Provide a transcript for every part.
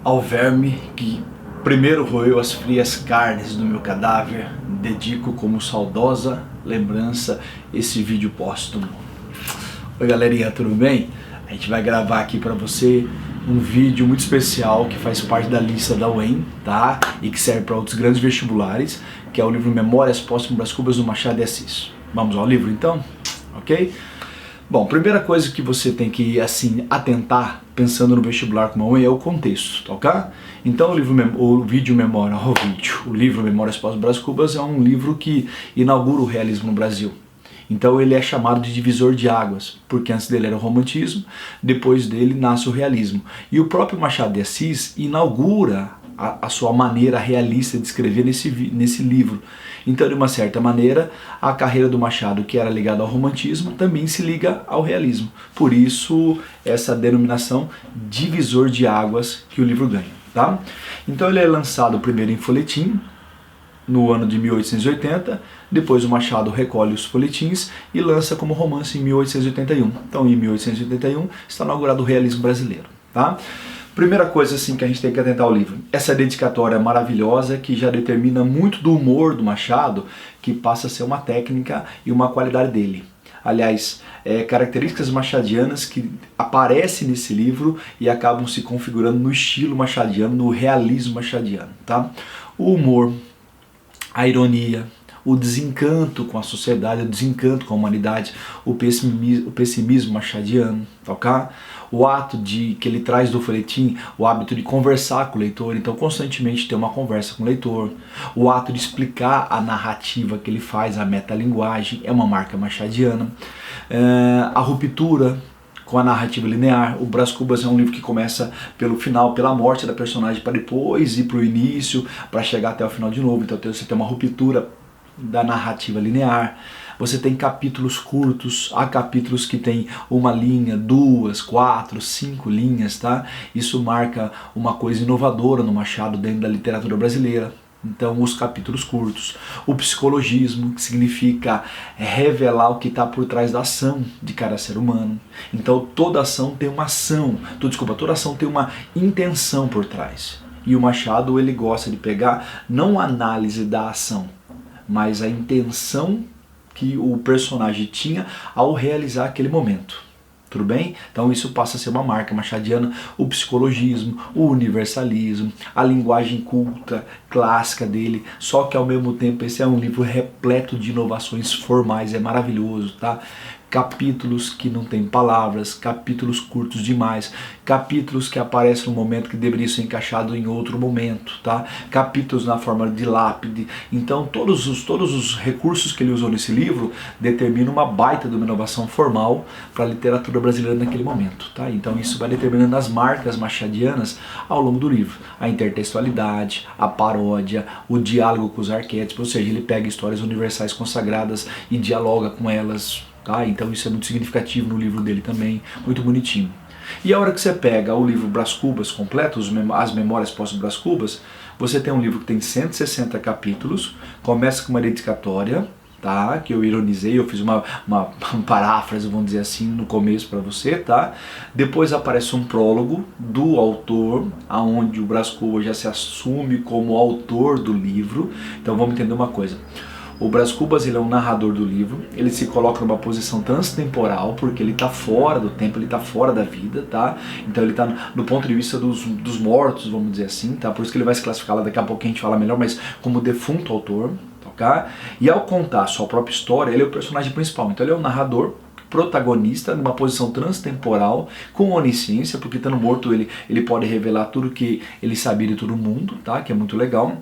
Ao verme que primeiro roeu as frias carnes do meu cadáver, dedico como saudosa lembrança esse vídeo póstumo. Oi galerinha, tudo bem? A gente vai gravar aqui pra você um vídeo muito especial que faz parte da lista da UEM, tá? E que serve para outros grandes vestibulares, que é o livro Memórias Póstumas Brás Cubas do Machado de Assis. Vamos ao livro então? Ok? Bom, primeira coisa que você tem que atentar pensando no vestibular como a UEM é o contexto, ok? Então o livro Memórias Póstumas Brás Cubas é um livro que inaugura o realismo no Brasil. Então ele é chamado de divisor de águas, porque antes dele era o romantismo, depois dele nasce o realismo. E o próprio Machado de Assis inaugura a sua maneira realista de escrever nesse livro. Então, de uma certa maneira, a carreira do Machado, que era ligada ao romantismo, também se liga ao realismo. Por isso, essa denominação divisor de águas que o livro ganha. Tá? Então ele é lançado primeiro em folhetim, no ano de 1880, depois o Machado recolhe os folhetins e lança como romance em 1881. Então em 1881 está inaugurado o realismo brasileiro. Tá? Primeira coisa que a gente tem que atentar ao livro, essa dedicatória maravilhosa que já determina muito do humor do Machado, que passa a ser uma técnica e uma qualidade dele. Aliás, características machadianas que aparecem nesse livro e acabam se configurando no estilo machadiano, no realismo machadiano. Tá? O humor, a ironia, o desencanto com a sociedade, o desencanto com a humanidade, o pessimismo machadiano, ok? O ato que ele traz do folhetim, o hábito de conversar com o leitor, então constantemente ter uma conversa com o leitor, o ato de explicar a narrativa que ele faz, a metalinguagem, é uma marca machadiana, a ruptura com a narrativa linear. O Brás Cubas é um livro que começa pelo final, pela morte da personagem, para depois ir para o início, para chegar até o final de novo. Então você tem uma ruptura da narrativa linear. Você tem capítulos curtos, há capítulos que tem uma linha, 2, 4, 5 linhas, tá? Isso marca uma coisa inovadora no Machado dentro da literatura brasileira. Então, os capítulos curtos. O psicologismo, que significa revelar o que está por trás da ação de cada ser humano. Então, toda ação tem uma toda ação tem uma intenção por trás. E o Machado, ele gosta de pegar não a análise da ação, mas a intenção que o personagem tinha ao realizar aquele momento. Tudo bem? Então isso passa a ser uma marca machadiana, o psicologismo, o universalismo, a linguagem culta, clássica dele, só que ao mesmo tempo esse é um livro repleto de inovações formais, é maravilhoso, tá? Capítulos que não tem palavras, capítulos curtos demais, capítulos que aparecem no momento que deveria ser encaixado em outro momento, tá? Capítulos na forma de lápide. Então todos os recursos que ele usou nesse livro determinam uma baita de uma inovação formal para a literatura brasileira naquele momento, tá? Então isso vai determinando as marcas machadianas ao longo do livro. A intertextualidade, a paródia, o diálogo com os arquétipos, ou seja, ele pega histórias universais consagradas e dialoga com elas. Tá? Então isso é muito significativo no livro dele também, muito bonitinho. E a hora que você pega o livro Brás Cubas completo, as Memórias Póstumas Brás Cubas, você tem um livro que tem 160 capítulos, começa com uma dedicatória, tá? Que eu ironizei, eu fiz uma paráfrase, vamos dizer assim, no começo para você, tá? Depois aparece um prólogo do autor, aonde o Brás Cubas já se assume como autor do livro. Então vamos entender uma coisa. O Brás Cubas, ele é um narrador do livro, ele se coloca numa posição transtemporal, porque ele está fora do tempo, ele está fora da vida, tá? Então ele está no ponto de vista dos mortos, vamos dizer assim, tá? Por isso que ele vai se classificar lá, daqui a pouco a gente fala melhor, mas como defunto autor, tá? E ao contar a sua própria história, ele é o personagem principal, então ele é um narrador, protagonista, numa posição transtemporal, com onisciência, porque estando morto ele pode revelar tudo que ele sabia de todo mundo, tá? Que é muito legal.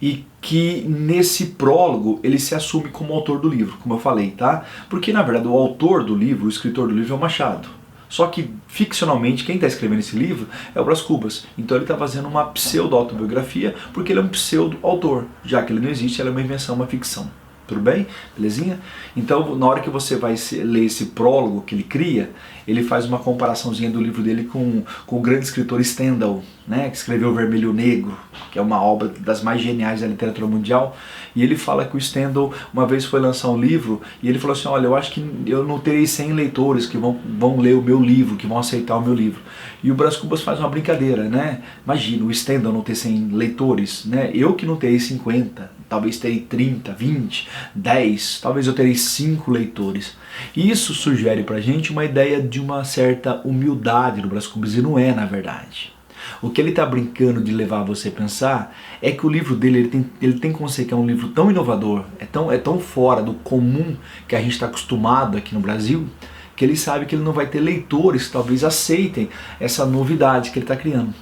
E que nesse prólogo ele se assume como autor do livro, como eu falei, tá? Porque na verdade o autor do livro, o escritor do livro é o Machado. Só que ficcionalmente quem está escrevendo esse livro é o Brás Cubas. Então ele está fazendo uma pseudo-autobiografia porque ele é um pseudo-autor, já que ele não existe, ela é uma invenção, uma ficção. Tudo bem? Belezinha? Então, na hora que você vai ler esse prólogo que ele cria, ele faz uma comparaçãozinha do livro dele com o grande escritor Stendhal, né, que escreveu O Vermelho e o Negro, que é uma obra das mais geniais da literatura mundial. E ele fala que o Stendhal uma vez foi lançar um livro e ele falou assim, olha, eu acho que eu não terei 100 leitores que vão ler o meu livro, que vão aceitar o meu livro. E o Brás Cubas faz uma brincadeira, né? Imagina, o Stendhal não ter 100 leitores, né? Eu que não terei 50, talvez terei 30, 20, 10, talvez eu terei 5 leitores. E isso sugere pra gente uma ideia de uma certa humildade do Brás Cubas, e não é, na verdade. O que ele está brincando de levar você a pensar é que o livro dele ele tem como ser que é um livro tão inovador, é tão fora do comum que a gente está acostumado aqui no Brasil, que ele sabe que ele não vai ter leitores que talvez aceitem essa novidade que ele está criando.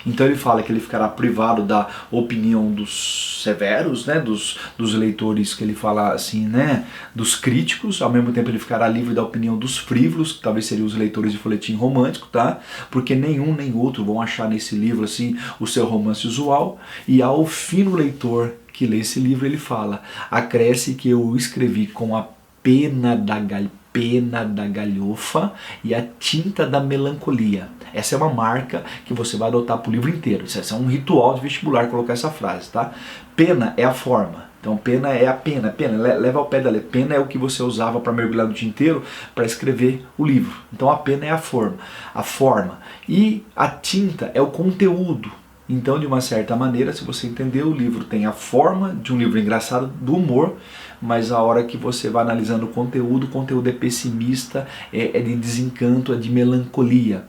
Então ele fala que ele ficará privado da opinião dos severos, né, dos leitores, que ele fala assim, né, dos críticos. Ao mesmo tempo ele ficará livre da opinião dos frívolos, que talvez seriam os leitores de folhetim romântico, tá? Porque nenhum nem outro vão achar nesse livro assim o seu romance usual. E ao fino leitor que lê esse livro, ele fala: acresce que eu escrevi com a pena da galhofa e a tinta da melancolia. Essa é uma marca que você vai adotar para o livro inteiro. Isso é um ritual de vestibular colocar essa frase, tá? Pena é a forma. Então pena é a pena, leva ao pé da letra. Pena é o que você usava para mergulhar no dia inteiro para escrever o livro. Então a pena é a forma. E a tinta é o conteúdo. Então, de uma certa maneira, se você entender, o livro tem a forma de um livro engraçado, do humor, mas a hora que você vai analisando o conteúdo é pessimista, é de desencanto, é de melancolia.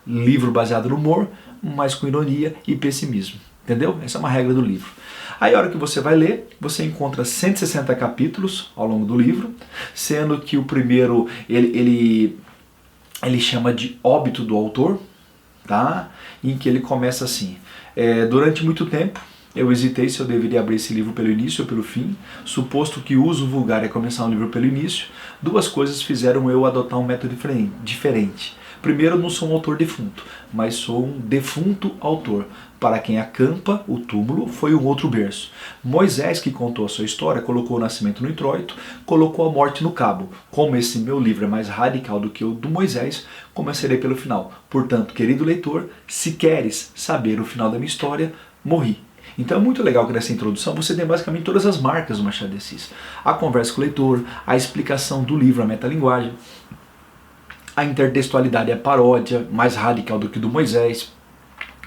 Livro baseado no humor, mas com ironia e pessimismo. Entendeu? Essa é uma regra do livro. Aí a hora que você vai ler, você encontra 160 capítulos ao longo do livro, sendo que o primeiro ele chama de Óbito do Autor, tá? Em que ele começa assim: durante muito tempo eu hesitei se eu deveria abrir esse livro pelo início ou pelo fim, suposto que o uso vulgar é começar um livro pelo início. Duas coisas fizeram eu adotar um método diferente. Primeiro, eu não sou um autor defunto, mas sou um defunto autor. Para quem acampa o túmulo foi um outro berço. Moisés, que contou a sua história, colocou o nascimento no introito, colocou a morte no cabo. Como esse meu livro é mais radical do que o do Moisés, começarei pelo final. Portanto, querido leitor, se queres saber o final da minha história, morri. Então é muito legal que nessa introdução você tem basicamente todas as marcas do Machado de Assis. A conversa com o leitor, a explicação do livro, a metalinguagem, a intertextualidade e a paródia, mais radical do que do Moisés,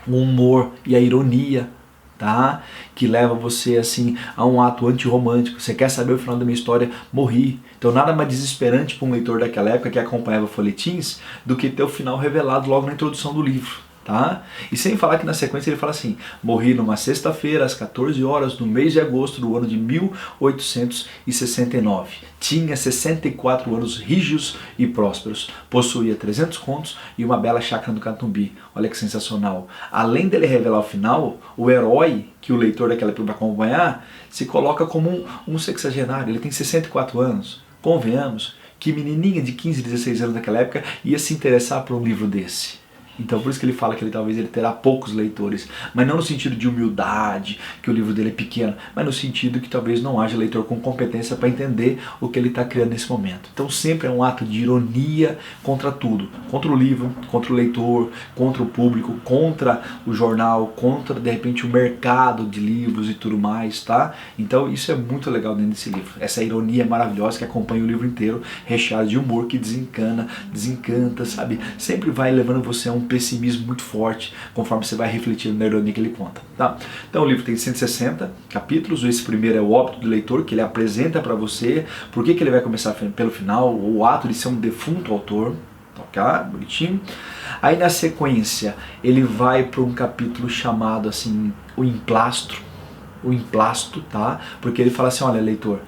o humor e a ironia, tá? Que leva você assim a um ato antirromântico. Você quer saber o final da minha história? Morri. Então nada mais desesperante para um leitor daquela época que acompanhava folhetins do que ter o final revelado logo na introdução do livro. Tá? E sem falar que na sequência ele fala assim: morri numa sexta-feira às 14 horas no mês de agosto do ano de 1869. Tinha 64 anos rígidos e prósperos. Possuía 300 contos e uma bela chácara no Catumbi. Olha que sensacional. Além dele revelar o final, o herói que o leitor daquela época vai acompanhar se coloca como um sexagenário. Ele tem 64 anos. Convenhamos que menininha de 15, 16 anos naquela época ia se interessar por um livro desse. Então por isso que ele fala que talvez ele terá poucos leitores, mas não no sentido de humildade, que o livro dele é pequeno, mas no sentido que talvez não haja leitor com competência para entender o que ele está criando nesse momento. Então sempre é um ato de ironia contra tudo, contra o livro, contra o leitor, contra o público, contra o jornal, contra de repente o mercado de livros e tudo mais, tá? Então isso é muito legal dentro desse livro, essa ironia maravilhosa que acompanha o livro inteiro, recheado de humor que desencanta, sabe? Sempre vai levando você a um pessimismo muito forte, conforme você vai refletindo na ironia que ele conta. Tá? Então o livro tem 160 capítulos, esse primeiro é o Óbito do Leitor, que ele apresenta para você por que ele vai começar pelo final, o ato de ser um defunto autor, tá? Bonitinho. Aí na sequência ele vai para um capítulo chamado assim, o emplasto, tá? Porque ele fala assim: olha leitor,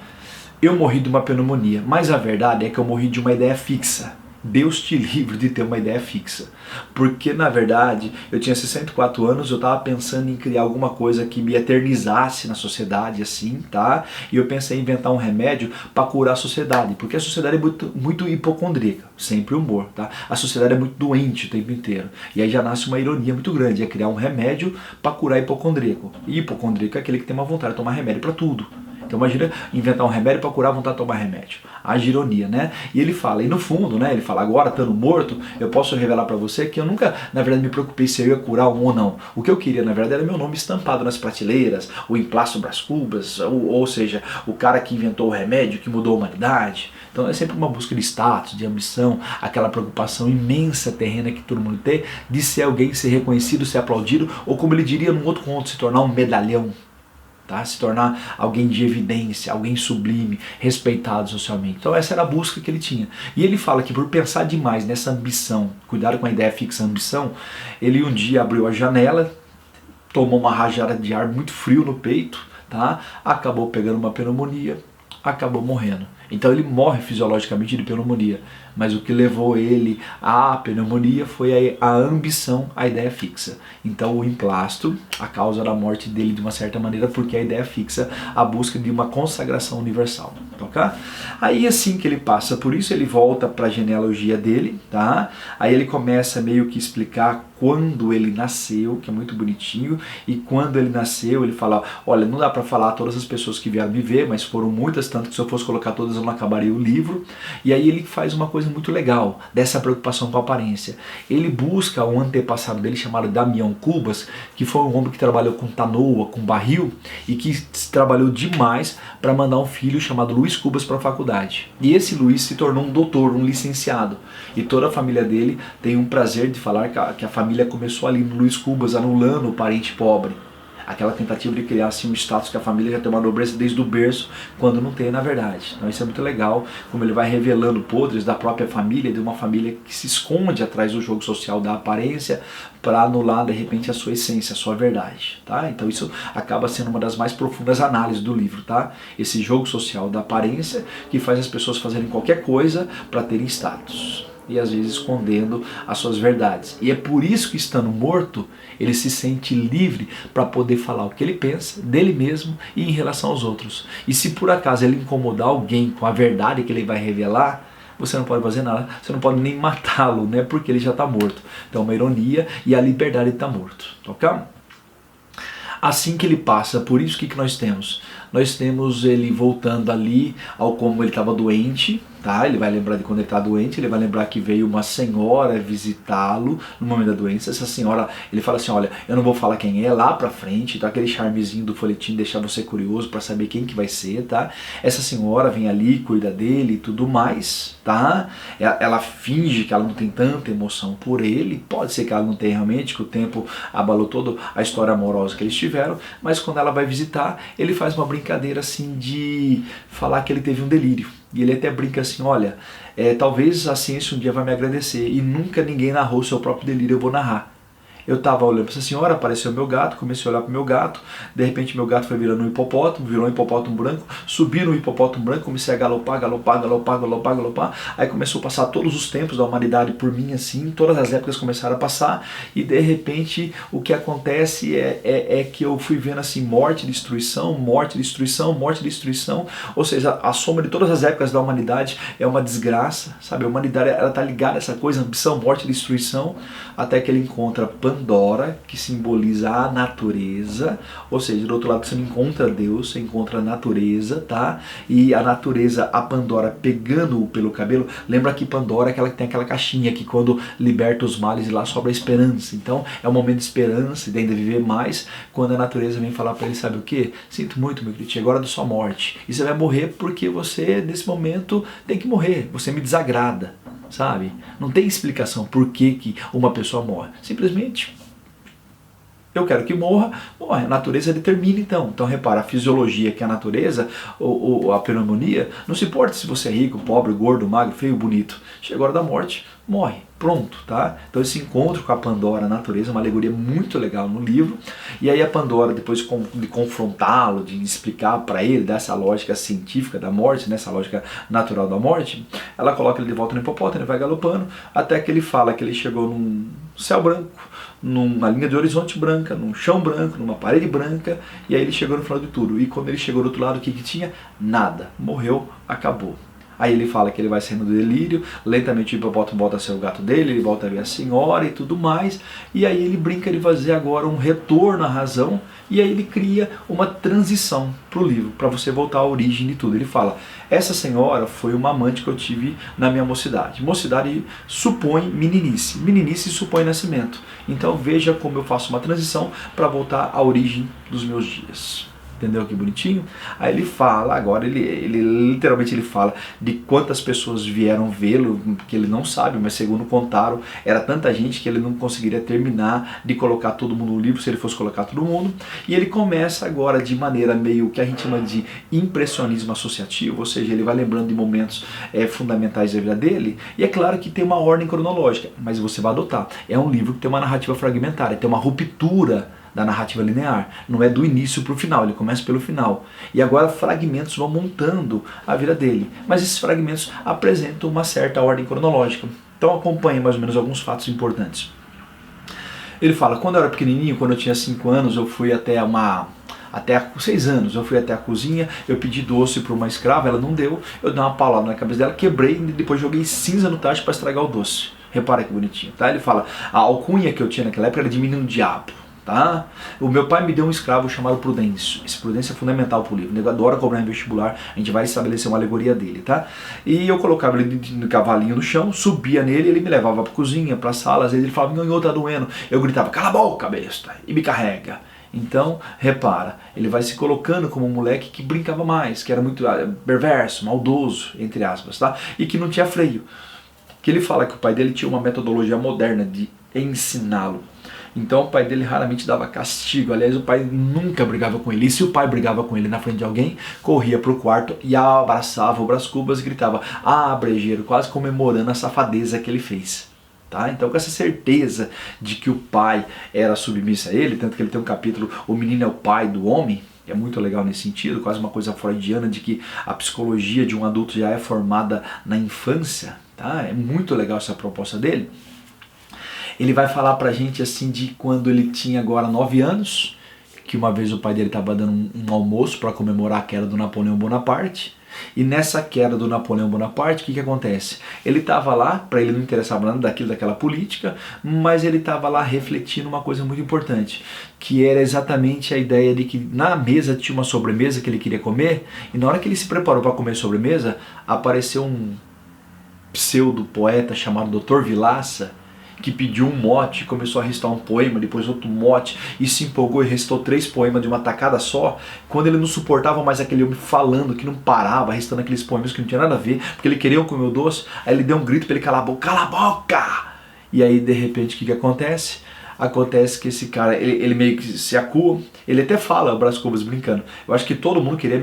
eu morri de uma pneumonia, mas a verdade é que eu morri de uma ideia fixa. Deus te livre de ter uma ideia fixa. Porque, na verdade, eu tinha 64 anos, eu estava pensando em criar alguma coisa que me eternizasse na sociedade, assim, tá? E eu pensei em inventar um remédio para curar a sociedade, porque a sociedade é muito hipocondríaca, sempre humor, tá? A sociedade é muito doente o tempo inteiro. E aí já nasce uma ironia muito grande, é criar um remédio para curar hipocondríaco. E hipocondríaco é aquele que tem uma vontade de tomar remédio para tudo. Então imagina inventar um remédio para curar a vontade de tomar remédio. Haja ironia, né? E ele fala, e no fundo, né, ele fala, agora estando morto, eu posso revelar para você que eu nunca, na verdade, me preocupei se eu ia curar um ou não. O que eu queria, na verdade, era meu nome estampado nas prateleiras, o Emplastro Brás Cubas, ou seja, o cara que inventou o remédio, que mudou a humanidade. Então é sempre uma busca de status, de ambição, aquela preocupação imensa terrena que todo mundo tem de ser alguém, ser reconhecido, ser aplaudido, ou como ele diria num outro conto, se tornar um medalhão. Tá? Se tornar alguém de evidência, alguém sublime, respeitado socialmente. Então essa era a busca que ele tinha. E ele fala que por pensar demais nessa ambição, cuidado com a ideia fixa, ambição, ele um dia abriu a janela, tomou uma rajada de ar muito frio no peito, tá? Acabou pegando uma pneumonia, acabou morrendo. Então ele morre fisiologicamente de pneumonia, mas o que levou ele à pneumonia foi a ambição, a ideia fixa. Então o emplastro, a causa da morte dele de uma certa maneira, porque a ideia fixa, a busca de uma consagração universal. Tá? Aí assim que ele passa por isso, ele volta para a genealogia dele, tá? Aí ele começa meio que explicar quando ele nasceu, que é muito bonitinho, e quando ele nasceu ele fala, olha, não dá para falar todas as pessoas que vieram me ver, mas foram muitas, tanto que se eu fosse colocar todas eu não acabaria o livro. E aí ele faz uma coisa muito legal, dessa preocupação com a aparência. Ele busca um antepassado dele chamado Damião Cubas, que foi um homem que trabalhou com tanoa, com barril, e que trabalhou demais para mandar um filho chamado Luiz Cubas para a faculdade. E esse Luiz se tornou um doutor, um licenciado. E toda a família dele tem um prazer de falar que a família começou ali no Luiz Cubas, anulando o parente pobre. Aquela tentativa de criar assim, um status que a família já tem uma nobreza desde o berço, quando não tem na verdade. Então isso é muito legal, como ele vai revelando podres da própria família, de uma família que se esconde atrás do jogo social da aparência para anular de repente a sua essência, a sua verdade. Tá? Então isso acaba sendo uma das mais profundas análises do livro. Tá? Esse jogo social da aparência que faz as pessoas fazerem qualquer coisa para terem status. E às vezes escondendo as suas verdades. E é por isso que, estando morto, ele se sente livre para poder falar o que ele pensa dele mesmo e em relação aos outros. E se por acaso ele incomodar alguém com a verdade que ele vai revelar, você não pode fazer nada, você não pode nem matá-lo, né? Porque ele já está morto. Então é uma ironia e a liberdade está morto. Ok? Assim que ele passa, por isso que nós temos? Nós temos ele voltando ali ao como ele estava doente, tá? Ele vai lembrar de quando ele está doente, ele vai lembrar que veio uma senhora visitá-lo no momento da doença. Essa senhora, ele fala assim, olha, eu não vou falar quem é, lá pra frente, tá? Aquele charmezinho do folhetim deixar você curioso para saber quem que vai ser, tá? Essa senhora vem ali, cuida dele e tudo mais, tá? Ela finge que ela não tem tanta emoção por ele, pode ser que ela não tenha realmente, que o tempo abalou toda a história amorosa que eles tiveram, mas quando ela vai visitar, ele faz uma brincadeira assim de falar que ele teve um delírio. E ele até brinca assim, olha, talvez a ciência um dia vai me agradecer e nunca ninguém narrou o seu próprio delírio, eu vou narrar. Eu estava olhando para essa senhora, apareceu meu gato, comecei a olhar para o meu gato, de repente meu gato foi virando um hipopótamo, virou um hipopótamo branco, subi no hipopótamo branco, comecei a galopar, galopar, galopar, galopar, galopar, aí começou a passar todos os tempos da humanidade por mim assim, todas as épocas começaram a passar, e de repente o que acontece é que eu fui vendo assim, morte, destruição, morte, destruição, morte, destruição, ou seja, a soma de todas as épocas da humanidade é uma desgraça, sabe, a humanidade ela está ligada a essa coisa, ambição, morte, destruição, até que ele encontra Pandora, que simboliza a natureza, ou seja, do outro lado você não encontra Deus, você encontra a natureza, tá? E a natureza, a Pandora pegando-o pelo cabelo, lembra que Pandora é aquela que tem aquela caixinha que quando liberta os males e lá sobra a esperança. Então é um momento de esperança e de ainda viver mais, quando a natureza vem falar para ele, sabe o que? Sinto muito, meu querido, agora da sua morte. E você vai morrer porque você, nesse momento, tem que morrer, você me desagrada. Sabe? Não tem explicação por que uma pessoa morre. Simplesmente, eu quero que morra, morre. A natureza determina então. Então repara, a fisiologia que é a natureza, ou a pneumonia, não se importa se você é rico, pobre, gordo, magro, feio, bonito. Chega a hora da morte, morre. Pronto, tá? Então esse encontro com a Pandora, a natureza, é uma alegoria muito legal no livro. E aí a Pandora, depois de confrontá-lo, de explicar para ele dessa lógica científica da morte, nessa lógica natural da morte, ela coloca ele de volta no hipopótamo, ele vai galopando, até que ele fala que ele chegou num céu branco, numa linha de horizonte branca, num chão branco, numa parede branca, e aí ele chegou no final de tudo. E quando ele chegou do outro lado, o que tinha? Nada. Morreu, acabou. Aí ele fala que ele vai saindo do delírio, lentamente o hipopótamo volta a ser o gato dele, ele volta a ver a senhora e tudo mais, e aí ele brinca de fazer agora um retorno à razão, e aí ele cria uma transição para o livro, para você voltar à origem de tudo. Ele fala, essa senhora foi uma amante que eu tive na minha mocidade. Mocidade supõe meninice, meninice supõe nascimento. Então veja como eu faço uma transição para voltar à origem dos meus dias. Entendeu que bonitinho? Aí ele fala, agora ele literalmente ele fala de quantas pessoas vieram vê-lo, que ele não sabe, mas segundo contaram, era tanta gente que ele não conseguiria terminar de colocar todo mundo no livro se ele fosse colocar todo mundo. E ele começa agora de maneira meio que a gente chama de impressionismo associativo, ou seja, ele vai lembrando de momentos fundamentais da vida dele, e é claro que tem uma ordem cronológica, mas você vai adotar. É um livro que tem uma narrativa fragmentária, tem uma ruptura da narrativa linear, não é do início para o final, ele começa pelo final. E agora fragmentos vão montando a vida dele, mas esses fragmentos apresentam uma certa ordem cronológica. Então acompanhe mais ou menos alguns fatos importantes. Ele fala, quando eu era pequenininho, quando eu tinha 5 anos, eu fui até 6 anos, eu fui até a cozinha, eu pedi doce para uma escrava, ela não deu, eu dei uma paulada na cabeça dela, quebrei e depois joguei cinza no tacho para estragar o doce. Repara que bonitinho, tá? Ele fala, a alcunha que eu tinha naquela época era de menino diabo. Tá? O meu pai me deu um escravo chamado Prudêncio. Esse Prudêncio é fundamental para o livro. Ele adora cobrar em vestibular. A gente vai estabelecer uma alegoria dele, tá? E eu colocava ele no cavalinho no chão, subia nele, ele me levava para a cozinha, para a sala. Às vezes ele falava, meu tá doendo. Eu gritava, cala a boca, besta, e me carrega. Então, repara, ele vai se colocando como um moleque que brincava mais, que era muito perverso, maldoso, entre aspas, tá? E que não tinha freio. Que ele fala que o pai dele tinha uma metodologia moderna de ensiná-lo. Então o pai dele raramente dava castigo, aliás o pai nunca brigava com ele, e se o pai brigava com ele na frente de alguém, corria pro quarto e abraçava o Brás Cubas e gritava, ah, brejeiro, quase comemorando a safadeza que ele fez. Tá? Então com essa certeza de que o pai era submisso a ele, tanto que ele tem um capítulo, o menino é o pai do homem, é muito legal nesse sentido, quase uma coisa freudiana de que a psicologia de um adulto já é formada na infância, tá? É muito legal essa proposta dele. Ele vai falar pra gente assim de quando ele tinha agora 9 anos, que uma vez o pai dele estava dando um almoço para comemorar a queda do Napoleão Bonaparte, e nessa queda do Napoleão Bonaparte, o que acontece? Ele estava lá, para ele não interessava nada daquela política, mas ele estava lá refletindo uma coisa muito importante, que era exatamente a ideia de que na mesa tinha uma sobremesa que ele queria comer, e na hora que ele se preparou para comer a sobremesa, apareceu um pseudo-poeta chamado Dr. Vilaça, que pediu um mote, começou a recitar um poema, depois outro mote, e se empolgou e recitou 3 poemas de uma tacada só, quando ele não suportava mais aquele homem falando, que não parava, recitando aqueles poemas que não tinha nada a ver, porque ele queria comer o doce, aí ele deu um grito para ele calar a boca, cala a boca! E aí de repente o que acontece? Acontece que esse cara, ele meio que se acua, ele até fala, o Brás Cubas brincando, eu acho que todo mundo queria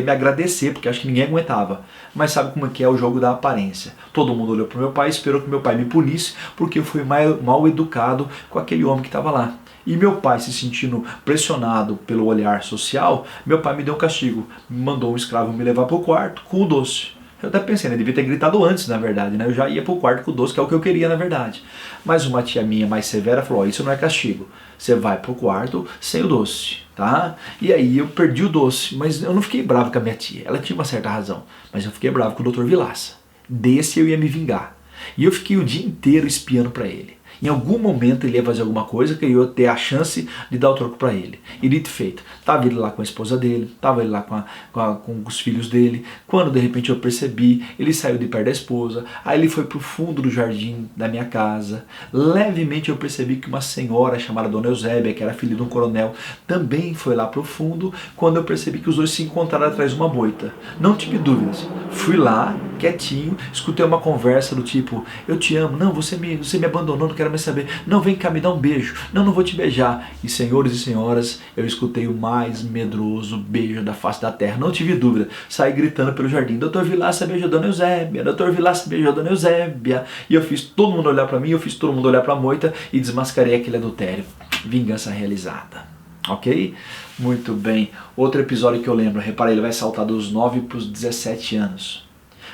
me agradecer, porque acho que ninguém aguentava, mas sabe como é que é o jogo da aparência, todo mundo olhou pro meu pai, esperou que meu pai me punisse, porque eu fui mal educado com aquele homem que estava lá, e meu pai se sentindo pressionado pelo olhar social, meu pai me deu um castigo, me mandou um escravo me levar pro quarto com o doce. Eu até pensei, né? Devia ter gritado antes, na verdade, né? Eu já ia pro quarto com o doce, que é o que eu queria, na verdade. Mas uma tia minha mais severa falou, isso não é castigo. Você vai pro quarto sem o doce, tá? E aí eu perdi o doce, mas eu não fiquei bravo com a minha tia. Ela tinha uma certa razão, mas eu fiquei bravo com o Dr. Vilaça. Desse eu ia me vingar. E eu fiquei o dia inteiro espiando pra ele. Em algum momento ele ia fazer alguma coisa que eu ia ter a chance de dar o troco para ele. E dito e feito, estava ele lá com a esposa dele, estava ele lá com os filhos dele, quando de repente eu percebi, ele saiu de perto da esposa, aí ele foi para o fundo do jardim da minha casa, levemente eu percebi que uma senhora chamada Dona Eusébia, que era filha de um coronel, também foi lá para o fundo, quando eu percebi que os dois se encontraram atrás de uma moita. Não tive dúvidas, fui lá, quietinho, escutei uma conversa do tipo, eu te amo, não, você me abandonou, não quero mais saber, não, vem cá, me dá um beijo, não vou te beijar. E senhores e senhoras, eu escutei o mais medroso beijo da face da terra, não tive dúvida, saí gritando pelo jardim, Dr. Vilaça beijou Dona Eusébia, Dr. Vilaça beijou Dona Eusébia, e eu fiz todo mundo olhar pra mim, eu fiz todo mundo olhar pra moita e desmascarei aquele adultério. Vingança realizada. Ok? Muito bem. Outro episódio que eu lembro, reparei, ele vai saltar dos 9 para os 17 anos.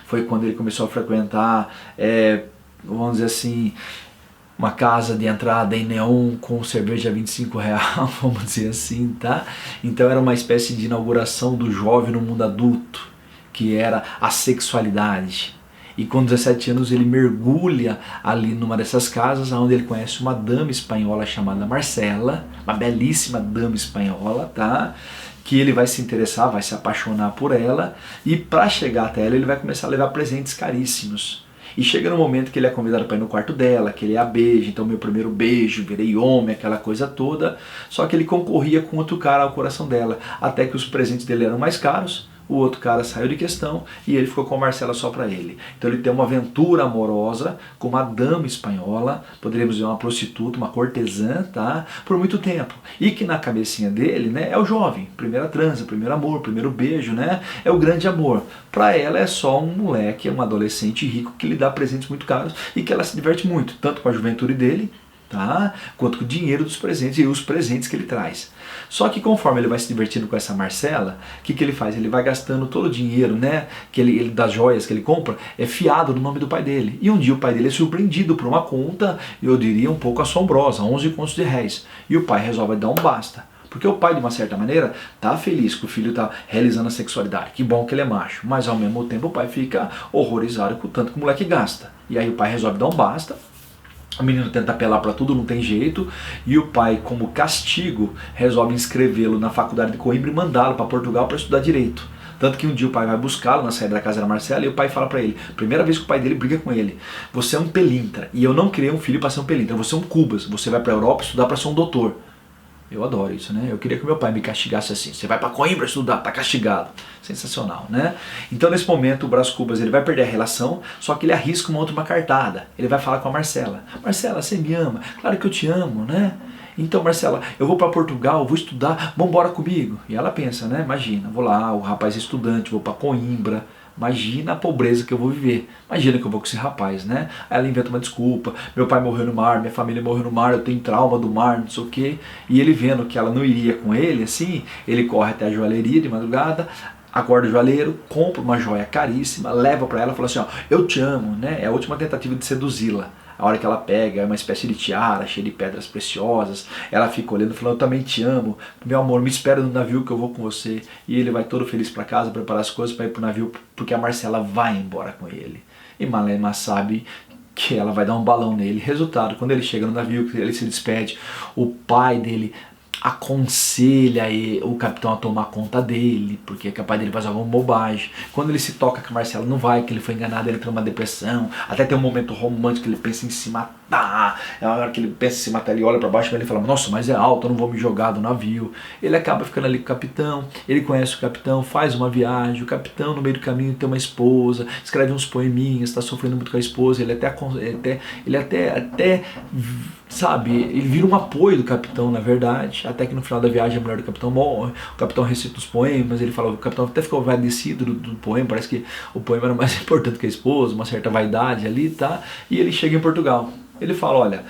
Foi quando ele começou a frequentar, vamos dizer assim, uma casa de entrada em neon com cerveja a R$25, vamos dizer assim, tá? Então era uma espécie de inauguração do jovem no mundo adulto, que era a sexualidade. E com 17 anos ele mergulha ali numa dessas casas, onde ele conhece uma dama espanhola chamada Marcela, uma belíssima dama espanhola, tá? Que ele vai se interessar, vai se apaixonar por ela, e para chegar até ela ele vai começar a levar presentes caríssimos. E chega no momento que ele é convidado para ir no quarto dela, que ele a beija, então meu primeiro beijo, virei homem, aquela coisa toda. Só que ele concorria com outro cara ao coração dela, até que os presentes dele eram mais caros. O outro cara saiu de questão e ele ficou com a Marcela só para ele. Então ele tem uma aventura amorosa com uma dama espanhola, poderíamos dizer uma prostituta, uma cortesã, tá? Por muito tempo. E que na cabecinha dele, né, é o jovem, primeira transa, primeiro amor, primeiro beijo, né? É o grande amor. Para ela é só um moleque, um adolescente rico que lhe dá presentes muito caros e que ela se diverte muito, tanto com a juventude dele, tá? Quanto com o dinheiro dos presentes e os presentes que ele traz. Só que conforme ele vai se divertindo com essa Marcela, o que ele faz? Ele vai gastando todo o dinheiro, né, que ele das joias que ele compra, é fiado no nome do pai dele. E um dia o pai dele é surpreendido por uma conta, eu diria um pouco assombrosa, 11 contos de réis. E o pai resolve dar um basta. Porque o pai, de uma certa maneira, tá feliz que o filho tá realizando a sexualidade. Que bom que ele é macho. Mas ao mesmo tempo o pai fica horrorizado com o tanto que o moleque gasta. E aí o pai resolve dar um basta. O menino tenta apelar para tudo, não tem jeito, e o pai, como castigo, resolve inscrevê-lo na faculdade de Coimbra e mandá-lo para Portugal para estudar direito. Tanto que um dia o pai vai buscá-lo na saída da casa da Marcela e o pai fala para ele, primeira vez que o pai dele briga com ele, você é um pelintra, e eu não criei um filho para ser um pelintra, você é um cubas, você vai para a Europa estudar para ser um doutor. Eu adoro isso, né? Eu queria que meu pai me castigasse assim. Você vai para Coimbra estudar, tá castigado. Sensacional, né? Então nesse momento o Brás Cubas ele vai perder a relação, só que ele arrisca uma cartada. Ele vai falar com a Marcela. Marcela, você me ama? Claro que eu te amo, né? Então Marcela, eu vou para Portugal, vou estudar, vamos embora comigo. E ela pensa, né? Imagina, vou lá, o rapaz é estudante, vou para Coimbra. Imagina a pobreza que eu vou viver. Imagina que eu vou com esse rapaz, né? Aí ela inventa uma desculpa. Meu pai morreu no mar, minha família morreu no mar, eu tenho trauma do mar, não sei o quê. E ele vendo que ela não iria com ele, assim, ele corre até a joalheria de madrugada, acorda o joalheiro, compra uma joia caríssima, leva para ela e fala assim, ó, eu te amo, né? É a última tentativa de seduzi-la. A hora que ela pega, é uma espécie de tiara, cheia de pedras preciosas, ela fica olhando, falando, eu também te amo, meu amor, me espera no navio que eu vou com você. E ele vai todo feliz para casa, preparar as coisas para ir pro navio, porque a Marcela vai embora com ele. E Malema sabe que ela vai dar um balão nele. Resultado, quando ele chega no navio, ele se despede, o pai dele aconselha o capitão a tomar conta dele, porque é capaz dele fazer alguma bobagem. Quando ele se toca que a Marcela não vai, que ele foi enganado, ele entra numa depressão, até tem um momento romântico que ele pensa em se matar. É a hora que ele pensa em se matar, ele olha para baixo e ele fala, nossa, mas é alto, eu não vou me jogar do navio. Ele acaba ficando ali com o capitão, ele conhece o capitão, faz uma viagem, o capitão no meio do caminho tem uma esposa, escreve uns poeminhas, está sofrendo muito com a esposa, ele até sabe, ele vira um apoio do capitão, na verdade, até que no final da viagem a mulher do capitão morre, o capitão recita os poemas, ele fala, o capitão até ficou agradecido do poema, parece que o poema era mais importante que a esposa, uma certa vaidade ali, tá? E ele chega em Portugal, ele fala, olha,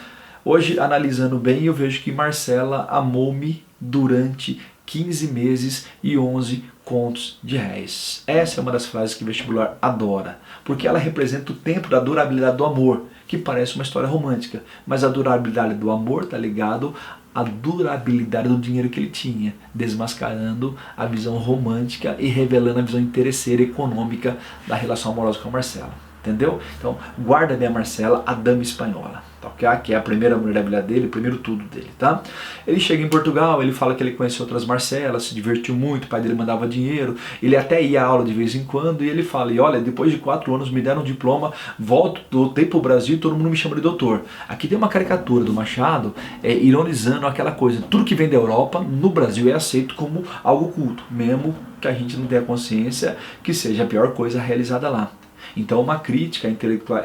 hoje analisando bem eu vejo que Marcela amou-me durante 15 meses e 11 contos de réis. Essa é uma das frases que o vestibular adora, porque ela representa o tempo da durabilidade do amor, que parece uma história romântica, mas a durabilidade do amor está ligado à durabilidade do dinheiro que ele tinha, desmascarando a visão romântica e revelando a visão interesseira e econômica da relação amorosa com a Marcela. Entendeu? Então, guarda bem a Marcela, a dama espanhola, tá, okay? Que é a primeira mulher da vida dele, o primeiro tudo dele, tá? Ele chega em Portugal, ele fala que ele conheceu outras Marcelas, se divertiu muito, o pai dele mandava dinheiro, ele até ia à aula de vez em quando, e ele fala, e olha, depois de 4 anos me deram um diploma, voltei pro Brasil e todo mundo me chama de doutor. Aqui tem uma caricatura do Machado, ironizando aquela coisa, tudo que vem da Europa, no Brasil é aceito como algo culto, mesmo que a gente não tenha consciência que seja a pior coisa realizada lá. Então uma crítica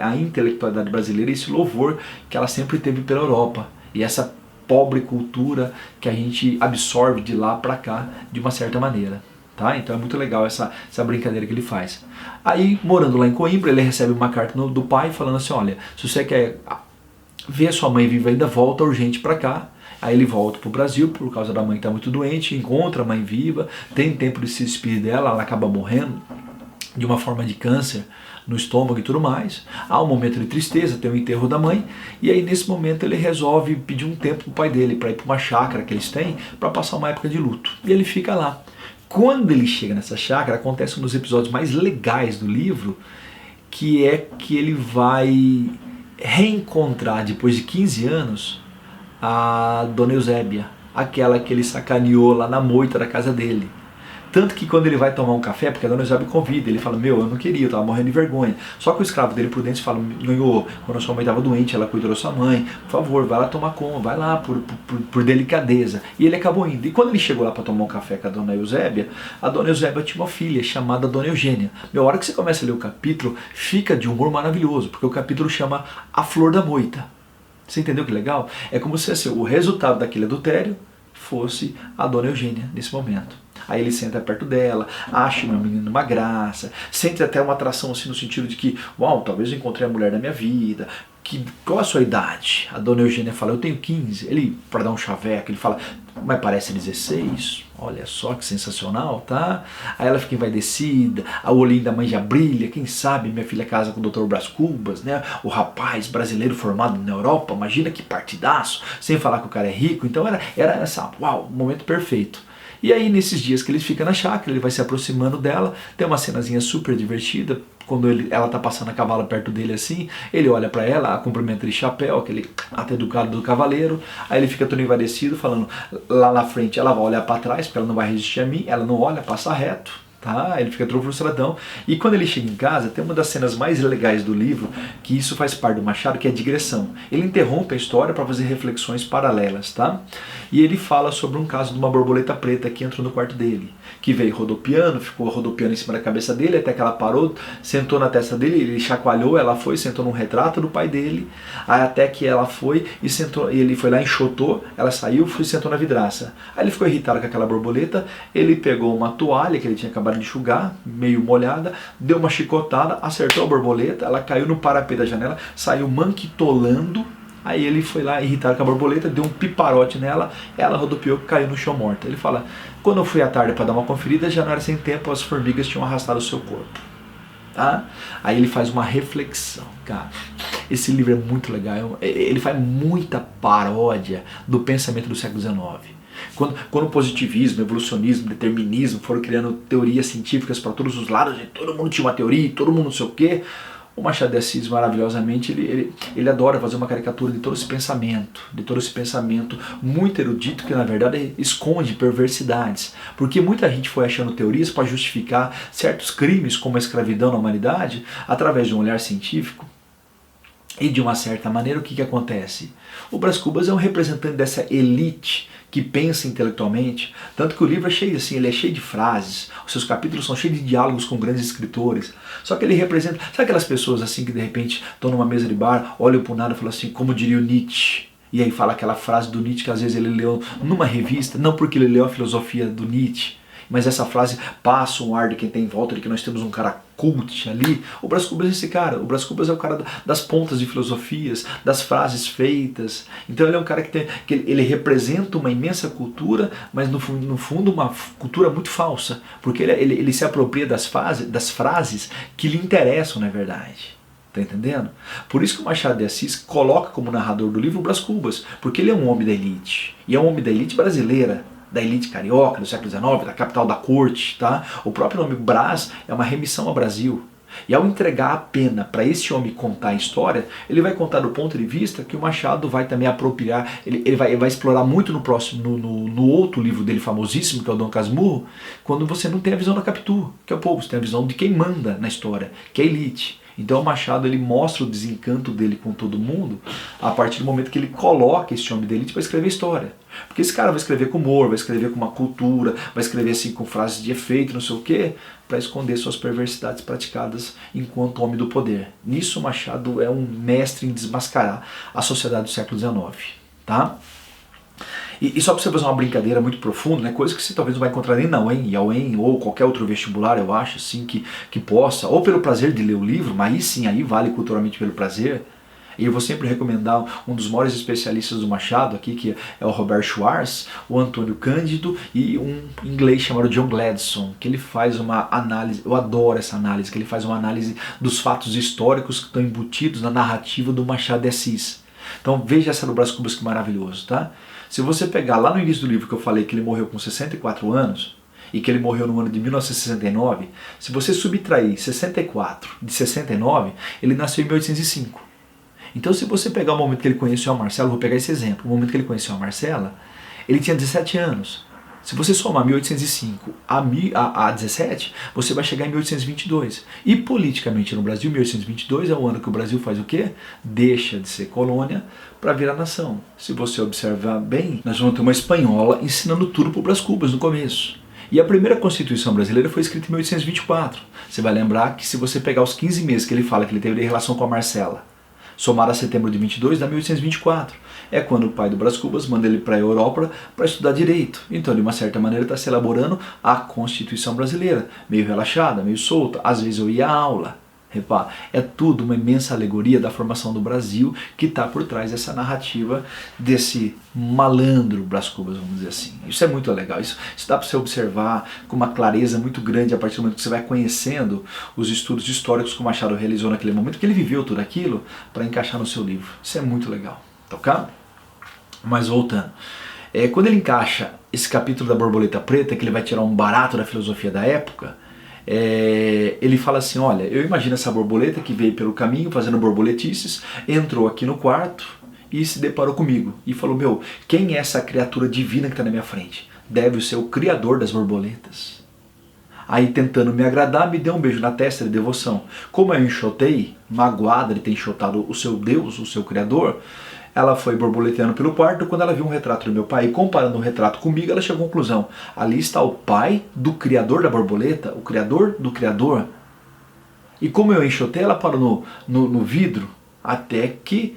à intelectualidade brasileira e esse louvor que ela sempre teve pela Europa. E essa pobre cultura que a gente absorve de lá para cá de uma certa maneira. Tá? Então é muito legal essa brincadeira que ele faz. Aí, morando lá em Coimbra, ele recebe uma carta do pai falando assim, olha, se você quer ver a sua mãe viva ainda, volta urgente para cá. Aí ele volta para o Brasil por causa da mãe que está muito doente, encontra a mãe viva, tem tempo de se despedir dela, ela acaba morrendo de uma forma de câncer no estômago e tudo mais. Há um momento de tristeza, tem o enterro da mãe, e aí nesse momento ele resolve pedir um tempo pro pai dele para ir para uma chácara que eles têm para passar uma época de luto. E ele fica lá. quando ele chega nessa chácara, acontece um dos episódios mais legais do livro, que é que ele vai reencontrar, depois de 15 anos, a Dona Eusébia, aquela que ele sacaneou lá na moita da casa dele. Tanto que quando ele vai tomar um café, porque a Dona Eusébia convida, ele fala, meu, eu não queria, eu tava morrendo de vergonha. Só que o escravo dele por dentro fala, Nhonhô, quando a sua mãe estava doente, ela cuidou da sua mãe, por favor, vai lá tomar conta, vai lá por delicadeza. E ele acabou indo. E quando ele chegou lá para tomar um café com a Dona Eusébia tinha uma filha chamada Dona Eugênia. Meu, a hora que você começa a ler o capítulo, fica de humor maravilhoso, porque o capítulo chama A Flor da Moita. Você entendeu que legal? É como se assim, o resultado daquele adultério fosse a Dona Eugênia nesse momento. Aí ele senta perto dela, acha uma menina uma graça, sente até uma atração assim no sentido de que, uau, talvez eu encontrei a mulher da minha vida. Qual a sua idade? A Dona Eugênia fala, eu tenho 15. Ele, para dar um chaveco, ele fala, mas parece 16. Olha só que sensacional, tá? Aí ela fica envaidecida, o olhinho da mãe já brilha, quem sabe minha filha casa com o Dr. Brás Cubas, né? O rapaz brasileiro formado na Europa, imagina que partidaço, sem falar que o cara é rico. Então era essa, uau, o momento perfeito. E aí nesses dias que ele fica na chácara, ele vai se aproximando dela, tem uma cenazinha super divertida, quando ela tá passando a cavalo perto dele assim, ele olha pra ela, a cumprimenta de chapéu, aquele até educado do cavaleiro, aí ele fica todo envadecido, falando, lá na frente ela vai olhar pra trás, porque ela não vai resistir a mim, ela não olha, passa reto. Tá? Ele fica todo frustradão. E quando ele chega em casa, tem uma das cenas mais legais do livro, que isso faz parte do Machado, que é a digressão. Ele interrompe a história para fazer reflexões paralelas, tá? E ele fala sobre um caso de uma borboleta preta que entrou no quarto dele, que veio rodopiando, ficou rodopiando em cima da cabeça dele, até que ela parou, sentou na testa dele, ele chacoalhou, ela foi, sentou num retrato do pai dele, aí até que ela foi e sentou, ele foi lá, enxotou, ela saiu, foi e sentou na vidraça. Aí ele ficou irritado com aquela borboleta, ele pegou uma toalha que ele tinha acabado de enxugar, meio molhada, deu uma chicotada, acertou a borboleta, ela caiu no parapeito da janela, saiu manquitolando. Aí ele foi lá irritado com a borboleta, deu um piparote nela, ela rodopiou e caiu no chão morta. Ele fala, quando eu fui à tarde para dar uma conferida, já não era sem tempo, as formigas tinham arrastado o seu corpo. Tá? Aí ele faz uma reflexão, cara. Esse livro é muito legal, ele faz muita paródia do pensamento do século XIX. Quando o positivismo, evolucionismo, determinismo foram criando teorias científicas para todos os lados, e todo mundo tinha uma teoria, todo mundo não sei o quê, o Machado de Assis, maravilhosamente, ele adora fazer uma caricatura de todo esse pensamento muito erudito, que na verdade esconde perversidades. Porque muita gente foi achando teorias para justificar certos crimes, como a escravidão na humanidade, através de um olhar científico. E de uma certa maneira, o que acontece? O Brás Cubas é um representante dessa elite que pensa intelectualmente, tanto que o livro é cheio assim, ele é cheio de frases, os seus capítulos são cheios de diálogos com grandes escritores, só que ele representa, sabe aquelas pessoas assim que de repente estão numa mesa de bar, olham para o nada e falam assim, como diria o Nietzsche, e aí fala aquela frase do Nietzsche que às vezes ele leu numa revista, não porque ele leu a filosofia do Nietzsche, mas essa frase passa um ar de quem tem em volta, de que nós temos um cara cult ali. O Brás Cubas é esse cara. O Brás Cubas é o cara das pontas de filosofias, das frases feitas. Então ele é um cara que ele representa uma imensa cultura, mas no fundo uma cultura muito falsa, porque ele se apropria das frases que lhe interessam, na verdade. Tá entendendo? Por isso que o Machado de Assis coloca como narrador do livro o Brás Cubas, porque ele é um homem da elite, e é um homem da elite brasileira, da elite carioca do século XIX, da capital da corte, tá? O próprio nome Brás é uma remissão ao Brasil. E ao entregar a pena para esse homem contar a história, ele vai contar do ponto de vista que o Machado vai também apropriar, ele vai explorar muito no próximo, no outro livro dele famosíssimo, que é o Dom Casmurro, quando você não tem a visão da Capitu, que é o povo, você tem a visão de quem manda na história, que é a elite. Então o Machado ele mostra o desencanto dele com todo mundo a partir do momento que ele coloca esse homem da elite para escrever história. Porque esse cara vai escrever com humor, vai escrever com uma cultura, vai escrever assim com frases de efeito, não sei o quê, para esconder suas perversidades praticadas enquanto homem do poder. Nisso o Machado é um mestre em desmascarar a sociedade do século XIX. Tá? E só para você fazer uma brincadeira muito profunda, né, coisa que você talvez não vai encontrar nem na UEM, ou qualquer outro vestibular, eu acho, assim, que possa, ou pelo prazer de ler o livro, mas aí sim, aí vale culturalmente pelo prazer. E eu vou sempre recomendar um dos maiores especialistas do Machado aqui, que é o Robert Schwartz, o Antônio Cândido e um inglês chamado John Gladstone, que ele faz uma análise, eu adoro essa análise, que ele faz uma análise dos fatos históricos que estão embutidos na narrativa do Machado de Assis. Então veja essa do Brás Cubas, que maravilhoso, tá? Se você pegar lá no início do livro que eu falei que ele morreu com 64 anos, e que ele morreu no ano de 1969, se você subtrair 64 de 69, ele nasceu em 1805. Então se você pegar o momento que ele conheceu a Marcela, vou pegar esse exemplo, o momento que ele conheceu a Marcela, ele tinha 17 anos. Se você somar 1805 a 17, você vai chegar em 1822. E politicamente no Brasil, 1822 é o ano que o Brasil faz o quê? Deixa de ser colônia para virar nação. Se você observar bem, nós vamos ter uma espanhola ensinando tudo para o Brás Cubas no começo. E a primeira Constituição brasileira foi escrita em 1824. Você vai lembrar que se você pegar os 15 meses que ele fala que ele teve relação com a Marcela, somar a setembro de 22, dá 1824. É quando o pai do Brás Cubas manda ele para a Europa para estudar direito. Então, de uma certa maneira, está se elaborando a Constituição brasileira. Meio relaxada, meio solta. Às vezes eu ia à aula. Repara, é tudo uma imensa alegoria da formação do Brasil que está por trás dessa narrativa desse malandro Brás Cubas, vamos dizer assim. Isso é muito legal, isso dá para você observar com uma clareza muito grande a partir do momento que você vai conhecendo os estudos históricos que o Machado realizou naquele momento, que ele viveu tudo aquilo para encaixar no seu livro. Isso é muito legal, tá ok? Mas voltando, quando ele encaixa esse capítulo da borboleta preta, que ele vai tirar um barato da filosofia da época, ele fala assim, olha, eu imagino essa borboleta que veio pelo caminho fazendo borboletices, entrou aqui no quarto e se deparou comigo e falou, meu, quem é essa criatura divina que está na minha frente? Deve ser o criador das borboletas. Aí tentando me agradar, me deu um beijo na testa de devoção. Como eu enxotei, magoada de ter enxotado o seu Deus, o seu criador, ela foi borboleteando pelo quarto. Quando ela viu um retrato do meu pai e comparando o retrato comigo, ela chegou à conclusão, ali está o pai do criador da borboleta, o criador do criador. E como eu enxotei, ela parou no vidro, até que,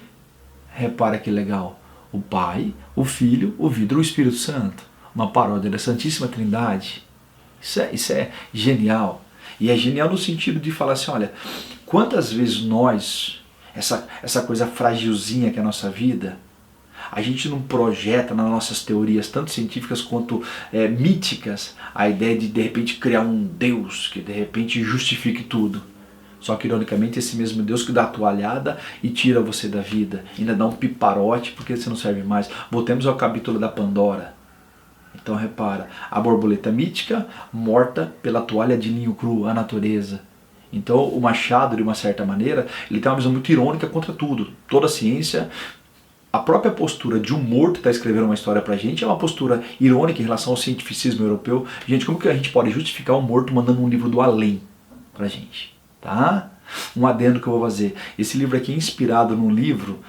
repara que legal, o Pai, o Filho, o vidro, o Espírito Santo. Uma paródia da Santíssima Trindade. Isso é genial. E é genial no sentido de falar assim, olha, quantas vezes nós, essa coisa fragilzinha que é a nossa vida, a gente não projeta nas nossas teorias, tanto científicas quanto míticas, a ideia de repente criar um Deus que de repente justifique tudo. Só que ironicamente esse mesmo Deus que dá a toalhada e tira você da vida, ainda dá um piparote porque você não serve mais. Voltemos ao capítulo da Pandora. Então repara, a borboleta mítica morta pela toalha de linho cru, a natureza. Então o Machado, de uma certa maneira, ele tem uma visão muito irônica contra tudo. Toda a ciência, a própria postura de um morto que está escrevendo uma história pra gente é uma postura irônica em relação ao cientificismo europeu. Gente, como que a gente pode justificar um morto mandando um livro do além pra gente? Tá? Um adendo que eu vou fazer. Esse livro aqui é inspirado num livro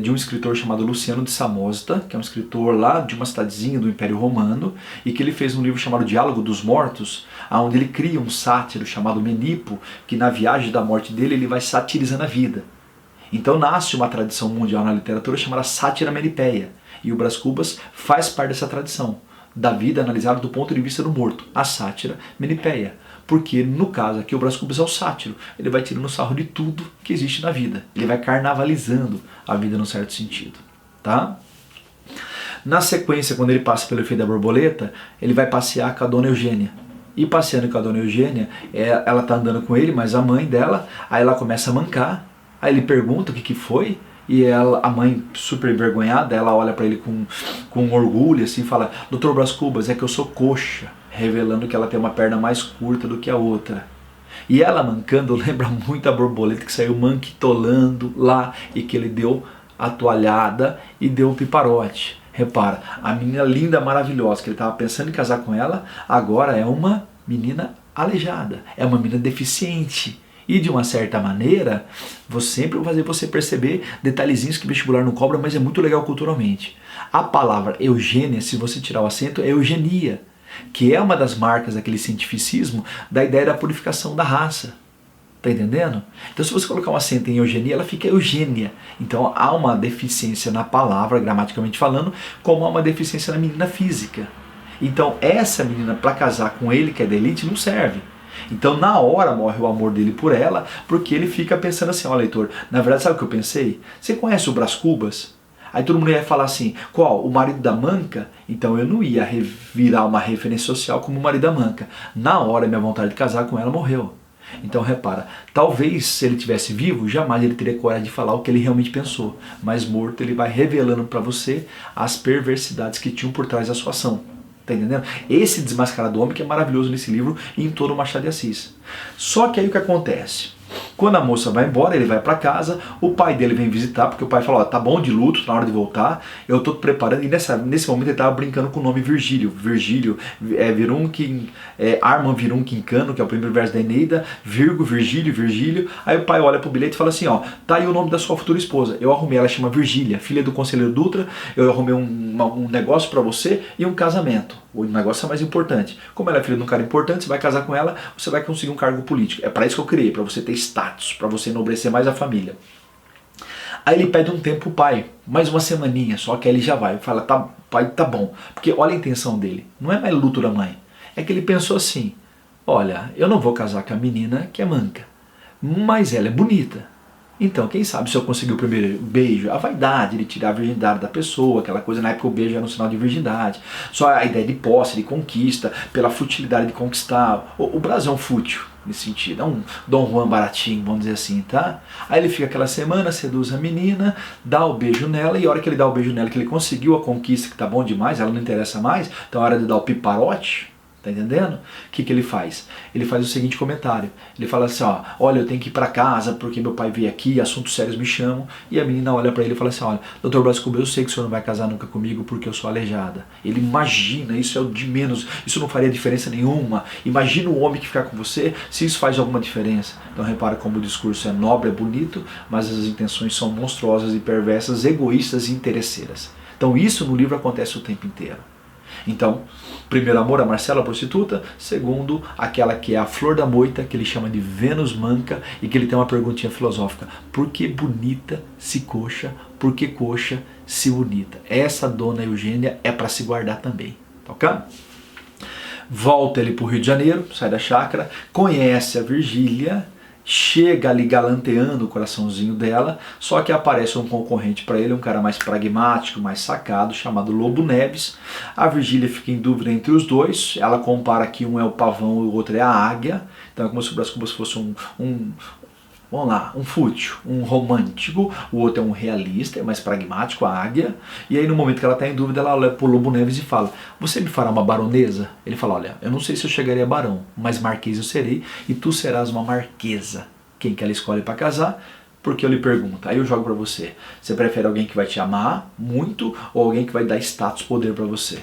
de um escritor chamado Luciano de Samosata, que é um escritor lá de uma cidadezinha do Império Romano, e que ele fez um livro chamado Diálogo dos Mortos, onde ele cria um sátiro chamado Menipo, que na viagem da morte dele ele vai satirizando a vida. Então nasce uma tradição mundial na literatura chamada sátira menipeia, e o Brás Cubas faz parte dessa tradição, da vida analisada do ponto de vista do morto, a sátira menipeia. Porque no caso aqui o Brás Cubas é o sátiro, ele vai tirando sarro de tudo que existe na vida, ele vai carnavalizando a vida num certo sentido, tá? Na sequência, quando ele passa pelo efeito da borboleta, ele vai passear com a dona Eugênia. E passeando com a dona Eugênia, ela tá andando com ele, mas a mãe dela, aí ela começa a mancar, aí ele pergunta o que foi, e a mãe super envergonhada, ela olha para ele com orgulho assim, e fala, Dr. Brás Cubas, é que eu sou coxa, revelando que ela tem uma perna mais curta do que a outra. E ela mancando lembra muito a borboleta que saiu manquitolando lá e que ele deu a toalhada e deu o piparote. Repara, a menina linda, maravilhosa, que ele estava pensando em casar com ela, agora é uma menina aleijada, é uma menina deficiente. E de uma certa maneira, vou sempre fazer você perceber detalhezinhos que vestibular não cobra, mas é muito legal culturalmente. A palavra Eugênia, se você tirar o acento, é eugenia, que é uma das marcas daquele cientificismo da ideia da purificação da raça. Tá entendendo? Então se você colocar um acento em eugenia, ela fica Eugênia. Então há uma deficiência na palavra, gramaticalmente falando, como há uma deficiência na menina física. Então essa menina, para casar com ele, que é da elite, não serve. Então na hora morre o amor dele por ela, porque ele fica pensando assim, ó leitor, na verdade sabe o que eu pensei? Você conhece o Brás Cubas? Aí todo mundo ia falar assim, qual? O marido da Manca? Então eu não ia virar uma referência social como o marido da Manca. Na hora minha vontade de casar com ela morreu. Então repara, talvez se ele tivesse vivo, jamais ele teria coragem de falar o que ele realmente pensou. Mas morto ele vai revelando para você as perversidades que tinham por trás da sua ação. Tá entendendo? Esse desmascarado homem que é maravilhoso nesse livro e em todo o Machado de Assis. Só que aí o que acontece? Quando a moça vai embora, ele vai para casa, o pai dele vem visitar, porque o pai fala, ó, tá bom de luto, tá na hora de voltar, eu tô preparando, e nesse momento ele tava brincando com o nome Virgílio. Virgílio, Arman Virunque Cano, que é o primeiro verso da Eneida, Virgílio. Aí o pai olha pro bilhete e fala assim, ó, tá aí o nome da sua futura esposa. Eu arrumei, ela chama Virgília, filha do conselheiro Dutra, eu arrumei um negócio para você e um casamento. O negócio é mais importante. Como ela é filha de um cara importante, você vai casar com ela, você vai conseguir um cargo político. É para isso que eu criei, para você ter status, para você enobrecer mais a família. Aí ele pede um tempo pro pai, mais uma semaninha, só que aí ele já vai. Fala, tá, pai, tá bom. Porque olha a intenção dele, não é mais luto da mãe. É que ele pensou assim, olha, eu não vou casar com a menina que é manca, mas ela é bonita. Então, quem sabe se eu conseguir o primeiro beijo, a vaidade de tirar a virgindade da pessoa, aquela coisa, na época o beijo era um sinal de virgindade, só a ideia de posse, de conquista, pela futilidade de conquistar. O Brasil é um fútil nesse sentido, é um Dom Juan baratinho, vamos dizer assim, tá? Aí ele fica aquela semana, seduz a menina, dá o beijo nela, e a hora que ele dá o beijo nela, que ele conseguiu a conquista, que tá bom demais, ela não interessa mais, então é hora de dar o piparote. Tá entendendo? O que ele faz? Ele faz o seguinte comentário. Ele fala assim, ó, olha, eu tenho que ir para casa porque meu pai veio aqui, assuntos sérios me chamam. E a menina olha para ele e fala assim, olha, Dr. Brás Cubas, eu sei que o senhor não vai casar nunca comigo porque eu sou aleijada. Ele imagina, isso é o de menos, isso não faria diferença nenhuma. Imagina o homem que ficar com você, se isso faz alguma diferença. Então repara como o discurso é nobre, é bonito, mas as intenções são monstruosas e perversas, egoístas e interesseiras. Então isso no livro acontece o tempo inteiro. Então, primeiro amor, a Marcela, a prostituta. Segundo, aquela que é a flor da moita, que ele chama de Vênus manca, e que ele tem uma perguntinha filosófica. Por que bonita se coxa? Por que coxa se bonita? Essa dona Eugênia é para se guardar também. Ok? Volta ele para o Rio de Janeiro, sai da chácara, conhece a Virgília, chega ali galanteando o coraçãozinho dela, só que aparece um concorrente para ele, um cara mais pragmático, mais sacado, chamado Lobo Neves. A Virgília fica em dúvida entre os dois, ela compara que um é o pavão e o outro é a águia, então é como se o Brás Cubas fosse vamos lá, um fútil, um romântico, o outro é um realista, é mais pragmático, a águia. E aí no momento que ela está em dúvida, ela olha para o Lobo Neves e fala, você me fará uma baronesa? Ele fala, olha, eu não sei se eu chegaria a barão, mas marquês eu serei e tu serás uma marquesa. Quem que ela escolhe para casar? Porque eu lhe pergunto, aí eu jogo para você, você prefere alguém que vai te amar muito ou alguém que vai dar status, poder para você?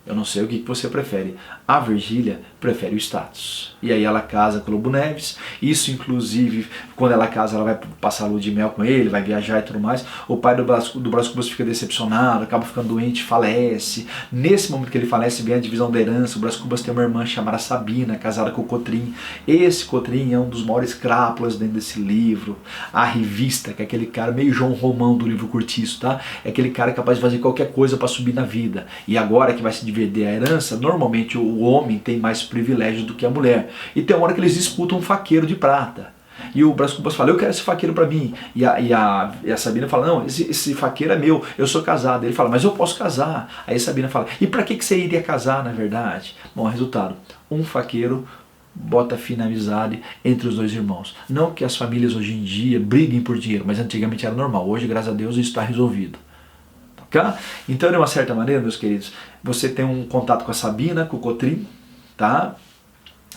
Eu não sei o que você prefere. A Virgília prefere o status. E aí ela casa com o Lobo Neves. Isso, inclusive, quando ela casa, ela vai passar a lua de mel com ele, vai viajar e tudo mais. O pai do Brás Cubas fica decepcionado, acaba ficando doente, falece. Nesse momento que ele falece, vem a divisão da herança. O Brás Cubas tem uma irmã chamada Sabina, casada com o Cotrim. Esse Cotrim é um dos maiores crápulas dentro desse livro. A revista, que é aquele cara meio João Romão do livro Curtiço, tá? É aquele cara capaz de fazer qualquer coisa para subir na vida. E agora que vai se dividir a herança, normalmente o homem tem mais privilégio do que a mulher. E tem uma hora que eles disputam um faqueiro de prata. E o Brás Cubas fala, eu quero esse faqueiro para mim. E a Sabina fala, não, esse faqueiro é meu, eu sou casado. Ele fala, mas eu posso casar. Aí a Sabina fala, e para que você iria casar, na verdade? Bom, resultado, um faqueiro bota fim na amizade entre os dois irmãos. Não que as famílias hoje em dia briguem por dinheiro, mas antigamente era normal. Hoje, graças a Deus, isso está resolvido. Tá? Então, de uma certa maneira, meus queridos, você tem um contato com a Sabina, com o Cotrim, tá?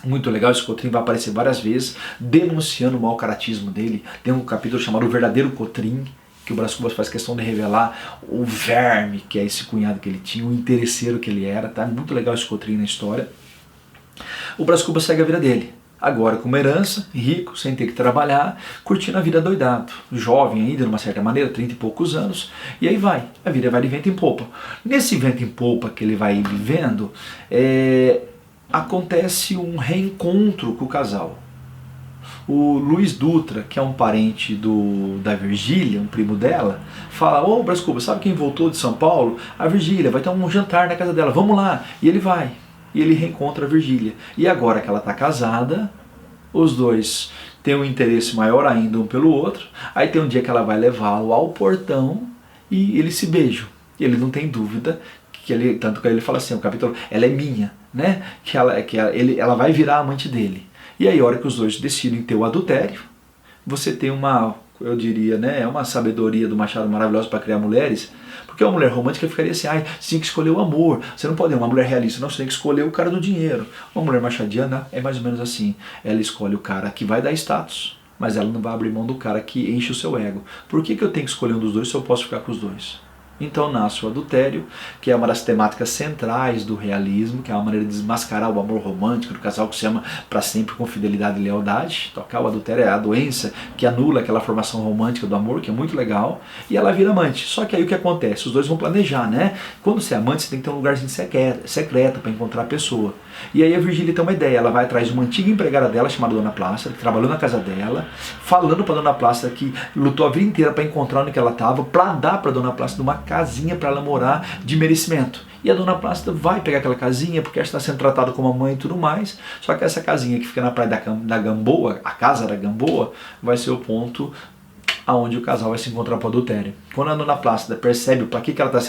Muito legal, esse Cotrim vai aparecer várias vezes, denunciando o mau caratismo dele. Tem um capítulo chamado O Verdadeiro Cotrim, que o Brás Cubas faz questão de revelar o verme que é esse cunhado que ele tinha, o interesseiro que ele era, tá? Muito legal esse Cotrim na história. O Brás Cubas segue a vida dele. Agora com uma herança, rico, sem ter que trabalhar, curtindo a vida doidado. Jovem ainda, de uma certa maneira, 30 e poucos anos. E aí vai, a vida vai de vento em popa. Nesse vento em popa que ele vai vivendo, acontece um reencontro com o casal. O Luiz Dutra, que é um parente da Virgília, um primo dela, fala, ô Brás Cubas, sabe quem voltou de São Paulo? A Virgília, vai ter um jantar na casa dela, vamos lá. E ele vai. E ele reencontra a Virgília. E agora que ela está casada, os dois têm um interesse maior ainda um pelo outro. Aí tem um dia que ela vai levá-lo ao portão e eles se beijam. E ele não tem dúvida, tanto que ele fala assim, o capítulo, ela é minha, né? Ela vai virar amante dele. E aí a hora que os dois decidem ter o adultério, você tem uma eu diria, né? É uma sabedoria do Machado maravilhosa para criar mulheres. Porque uma mulher romântica ficaria assim, ai, você tem que escolher o amor. Você não pode ter uma mulher realista, não, você tem que escolher o cara do dinheiro. Uma mulher machadiana é mais ou menos assim. Ela escolhe o cara que vai dar status, mas ela não vai abrir mão do cara que enche o seu ego. Por que eu tenho que escolher um dos dois se eu posso ficar com os dois? Então nasce o adultério, que é uma das temáticas centrais do realismo, que é uma maneira de desmascarar o amor romântico do casal que se ama para sempre com fidelidade e lealdade. Tocar o adultério é a doença que anula aquela formação romântica do amor, que é muito legal, e ela vira amante. Só que aí o que acontece? Os dois vão planejar, né? Quando você é amante, você tem que ter um lugarzinho secreto para encontrar a pessoa. E aí a Virgília tem uma ideia, ela vai atrás de uma antiga empregada dela, chamada Dona Plácida, que trabalhou na casa dela, falando para Dona Plácida que lutou a vida inteira para encontrar onde ela estava, para dar para Dona Plácida uma casinha para ela morar de merecimento. E a Dona Plácida vai pegar aquela casinha porque ela está sendo tratada como uma mãe e tudo mais, só que essa casinha que fica na praia da Gamboa, a casa da Gamboa, vai ser o ponto aonde o casal vai se encontrar para o adultério. Quando a Dona Plácida percebe para que ela está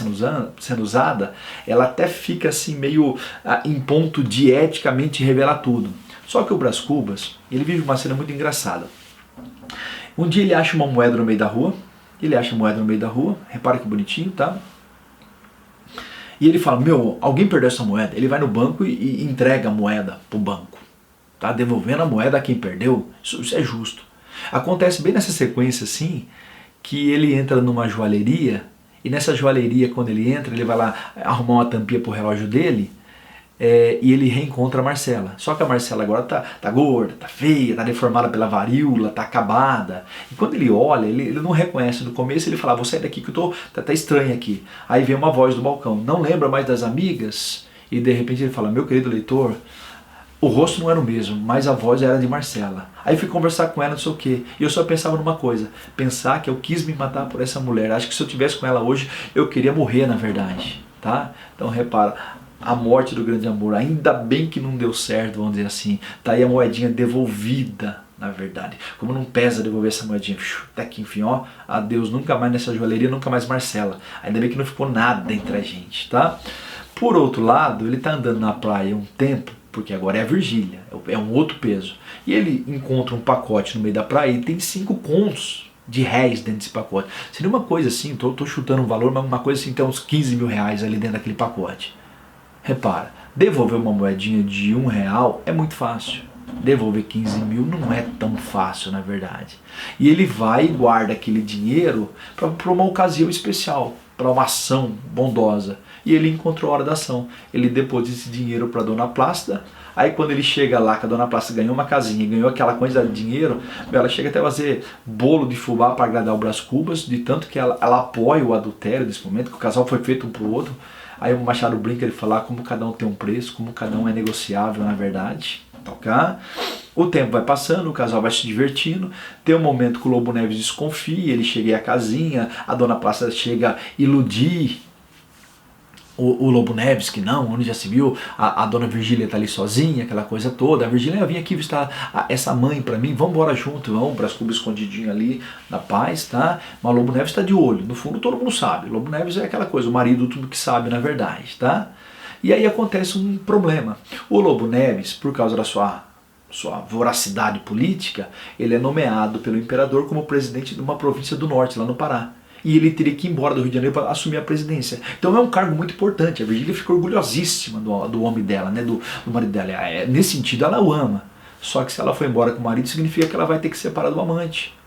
sendo usada, ela até fica assim meio em ponto de eticamente revelar tudo. Só que o Brás Cubas, ele vive uma cena muito engraçada. Um dia ele acha uma moeda no meio da rua, repara que bonitinho, tá? E ele fala, alguém perdeu essa moeda. Ele vai no banco e entrega a moeda pro banco, tá? Devolvendo a moeda a quem perdeu, isso é justo. Acontece bem nessa sequência assim, que ele entra numa joalheria, e nessa joalheria quando ele entra, ele vai lá arrumar uma tampinha pro relógio dele, e ele reencontra a Marcela. Só que a Marcela agora tá gorda, tá feia, tá deformada pela varíola, tá acabada. E quando ele olha, ele não reconhece. No começo ele fala, vou sair daqui que eu tá estranho aqui. Aí vem uma voz do balcão, não lembra mais das amigas? E de repente ele fala, meu querido leitor, o rosto não era o mesmo, mas a voz era de Marcela. Aí fui conversar com ela, não sei o quê. E eu só pensava numa coisa, pensar que eu quis me matar por essa mulher. Acho que se eu tivesse com ela hoje, eu queria morrer na verdade, tá? Então repara, a morte do grande amor, ainda bem que não deu certo, vamos dizer assim. Tá aí a moedinha devolvida, na verdade. Como não pesa devolver essa moedinha, até que enfim, ó, adeus, nunca mais nessa joalheria, nunca mais Marcela. Ainda bem que não ficou nada entre a gente, tá? Por outro lado, ele tá andando na praia um tempo, porque agora é a Virgília, é um outro peso. E ele encontra um pacote no meio da praia e tem 5 contos de réis dentro desse pacote. Seria uma coisa assim, tô chutando um valor, mas uma coisa assim, tem uns 15 mil reais ali dentro daquele pacote. Repara, devolver uma moedinha de R$1 é muito fácil. Devolver 15 mil não é tão fácil, na verdade. E ele vai e guarda aquele dinheiro para uma ocasião especial, para uma ação bondosa. E ele encontrou a hora da ação. Ele deposita esse dinheiro para a Dona Plácida. Aí quando ele chega lá, que a Dona Plácida ganhou uma casinha, ganhou aquela quantidade de dinheiro, ela chega até a fazer bolo de fubá para agradar o Brás Cubas, de tanto que ela apoia o adultério nesse momento, que o casal foi feito um para o outro. Aí o Machado brinca, ele fala como cada um tem um preço, como cada um é negociável na verdade. Tocar. O tempo vai passando, o casal vai se divertindo, tem um momento que o Lobo Neves desconfia, ele chega à casinha, a Dona Plácida chega a iludir o Lobo Neves, que não, onde já se viu, a Dona Virgília tá ali sozinha, aquela coisa toda, a Virgília vem aqui visitar essa mãe pra mim, vamos embora junto, vamos para as Cubas escondidinho ali, na paz, tá? Mas o Lobo Neves tá de olho, no fundo todo mundo sabe, o Lobo Neves é aquela coisa, o marido tudo que sabe na verdade, tá? E aí acontece um problema, o Lobo Neves, por causa da sua voracidade política, ele é nomeado pelo imperador como presidente de uma província do norte, lá no Pará. E ele teria que ir embora do Rio de Janeiro para assumir a presidência. Então é um cargo muito importante. A Virgília fica orgulhosíssima do homem dela, né? do marido dela. Nesse sentido ela o ama. Só que se ela for embora com o marido, significa que ela vai ter que se separar do amante.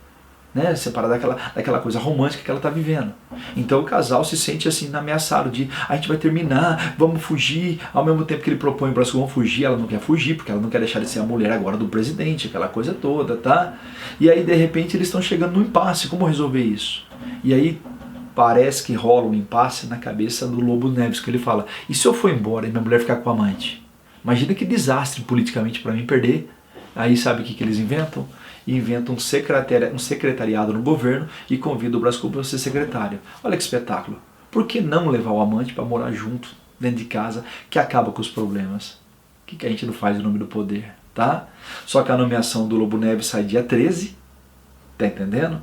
Né? Separar daquela coisa romântica que ela está vivendo. Então o casal se sente assim ameaçado de a gente vai terminar, vamos fugir. Ao mesmo tempo que ele propõe para as vão fugir, ela não quer fugir, porque ela não quer deixar de ser a mulher agora do presidente, aquela coisa toda, tá? E aí de repente eles estão chegando no impasse. Como resolver isso? E aí parece que rola um impasse na cabeça do Lobo Neves, que ele fala, e se eu for embora e minha mulher ficar com o amante? Imagina que desastre politicamente para mim perder. Aí sabe o que eles inventam? Inventam um secretariado no governo e convida o Brás Cubas a ser secretário. Olha que espetáculo. Por que não levar o amante para morar junto, dentro de casa, que acaba com os problemas? O que a gente não faz em nome do poder, tá? Só que a nomeação do Lobo Neves sai dia 13, tá entendendo?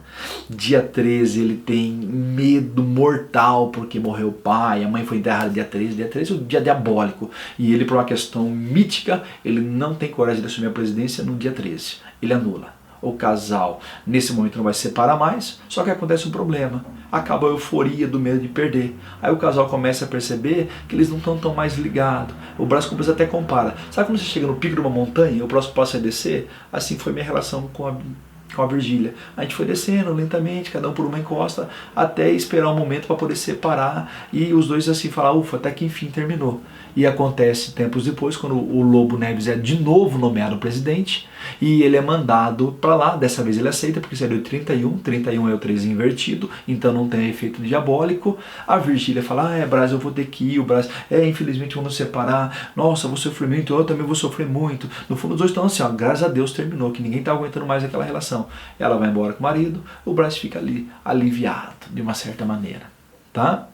Dia 13 ele tem medo mortal porque morreu o pai, a mãe foi enterrada dia 13. Dia 13 é um dia diabólico. E ele, por uma questão mítica, ele não tem coragem de assumir a presidência no dia 13. Ele anula. o casal nesse momento não vai se separar mais, só que acontece um problema. Acaba a euforia do medo de perder. Aí o casal começa a perceber que eles não estão tão mais ligados. O Brás Cubas até compara. Sabe quando você chega no pico de uma montanha e o próximo passo é descer? Assim foi minha relação com a Virgília. A gente foi descendo lentamente, cada um por uma encosta, até esperar um momento para poder separar e os dois assim falar, ufa, até que enfim terminou. E acontece tempos depois, quando o Lobo Neves é de novo nomeado presidente e ele é mandado para lá. Dessa vez ele aceita porque seria o 31 é o 3 invertido, então não tem efeito diabólico. A Virgília fala, Brás, eu vou ter que ir, o Brás, infelizmente vamos nos separar, nossa, vou sofrer muito, eu também vou sofrer muito. No fundo os dois estão assim, graças a Deus terminou, que ninguém está aguentando mais aquela relação. Ela vai embora com o marido, o Brás fica ali aliviado, de uma certa maneira, tá?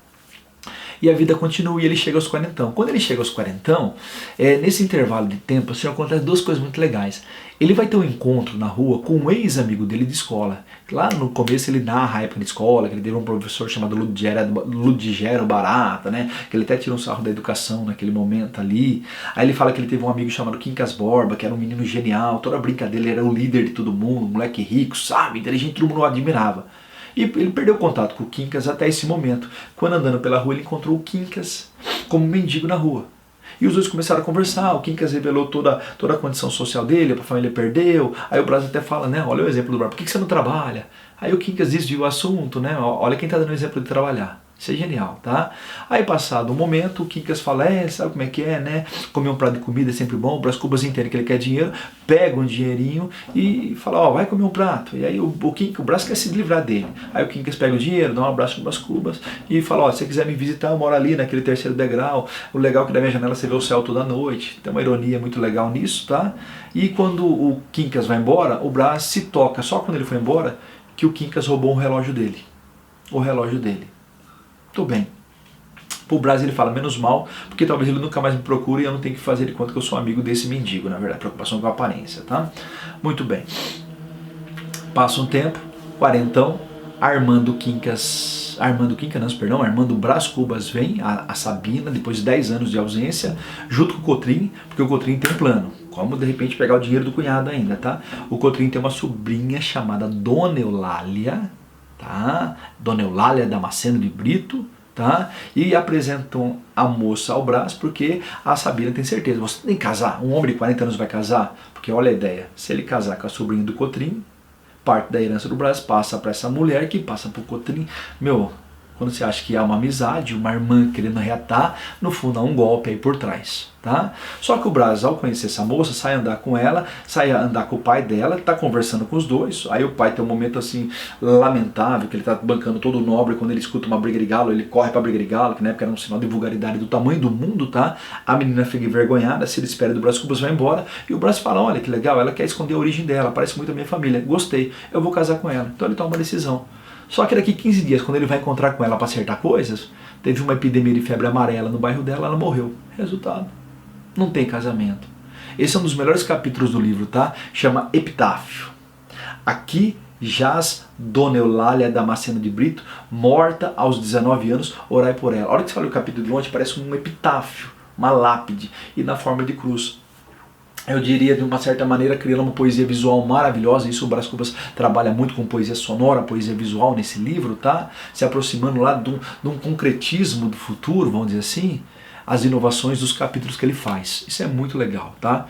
E a vida continua e ele chega aos quarentão. Quando ele chega aos quarentão, nesse intervalo de tempo, assim, acontece duas coisas muito legais. Ele vai ter um encontro na rua com um ex-amigo dele de escola. Lá no começo ele narra a época de escola, que ele teve um professor chamado Ludigero Barata, né? Que ele até tirou um sarro da educação naquele momento ali. Aí ele fala que ele teve um amigo chamado Quincas Borba, que era um menino genial, toda a brincadeira, ele era o líder de todo mundo, um moleque rico, sabe, inteligente, todo mundo o admirava. E ele perdeu contato com o Quincas até esse momento. Quando andando pela rua, ele encontrou o Quincas como mendigo na rua. E os dois começaram a conversar, o Quincas revelou toda a condição social dele, a família perdeu. Aí o Brás até fala, né, olha o exemplo do Brás, por que você não trabalha? Aí o Quincas desvia o assunto, né, olha quem está dando o exemplo de trabalhar. Isso é genial, tá? Aí passado um momento, o Quincas fala, sabe como é que é, né? Comer um prato de comida é sempre bom, o Brás Cubas entende que ele quer dinheiro, pega um dinheirinho e fala, vai comer um prato. E aí o Brás quer se livrar dele. Aí o Quincas pega o dinheiro, dá um abraço no Brás Cubas e fala, se você quiser me visitar, eu moro ali naquele terceiro degrau. O legal é que da minha janela você vê o céu toda noite. Tem uma ironia muito legal nisso, tá? E quando o Quincas vai embora, o Brás se toca, só quando ele foi embora, que o Quincas roubou um relógio dele. O relógio dele. Tudo bem. Pro Brás ele fala, menos mal, porque talvez ele nunca mais me procure e eu não tenho que fazer de conta que eu sou amigo desse mendigo, na verdade, preocupação com a aparência, tá? Muito bem. Passa um tempo, quarentão, Armando Brás Cubas vem, a Sabina, depois de 10 anos de ausência, junto com o Cotrim, porque o Cotrim tem um plano. Como de repente pegar o dinheiro do cunhado ainda, tá? O Cotrim tem uma sobrinha chamada Dona Eulália, tá? Dona Eulália Damasceno de Brito, tá? E apresentam a moça ao Brás porque a Sabina tem certeza, você tem que casar, um homem de 40 anos vai casar? Porque olha a ideia, se ele casar com a sobrinha do Cotrim, parte da herança do Brás passa para essa mulher que passa para o Cotrim. Quando você acha que há uma amizade, uma irmã querendo reatar, no fundo há um golpe aí por trás, tá? Só que o Brás, ao conhecer essa moça, sai a andar com ela, sai a andar com o pai dela, tá conversando com os dois, aí o pai tem um momento assim, lamentável, que ele tá bancando todo o nobre, quando ele escuta uma briga de galo, ele corre pra briga de galo, que na época era um sinal de vulgaridade do tamanho do mundo, tá? A menina fica envergonhada, se despede do Brás Cubas, vai embora, e o Brás fala, olha que legal, ela quer esconder a origem dela, parece muito a minha família, gostei, eu vou casar com ela. Então ele toma uma decisão. Só que daqui 15 dias, quando ele vai encontrar com ela para acertar coisas, teve uma epidemia de febre amarela no bairro dela, ela morreu. Resultado, não tem casamento. Esse é um dos melhores capítulos do livro, tá? Chama Epitáfio. Aqui jaz Dona Eulália Damasceno de Brito, morta aos 19 anos, orai por ela. A hora que você olha o capítulo de longe, parece um epitáfio, uma lápide, e na forma de cruz. Eu diria, de uma certa maneira, criando uma poesia visual maravilhosa. Isso o Brás Cubas trabalha muito com poesia sonora, poesia visual nesse livro, tá? Se aproximando lá de um concretismo do futuro, vamos dizer assim, as inovações dos capítulos que ele faz. Isso é muito legal, tá?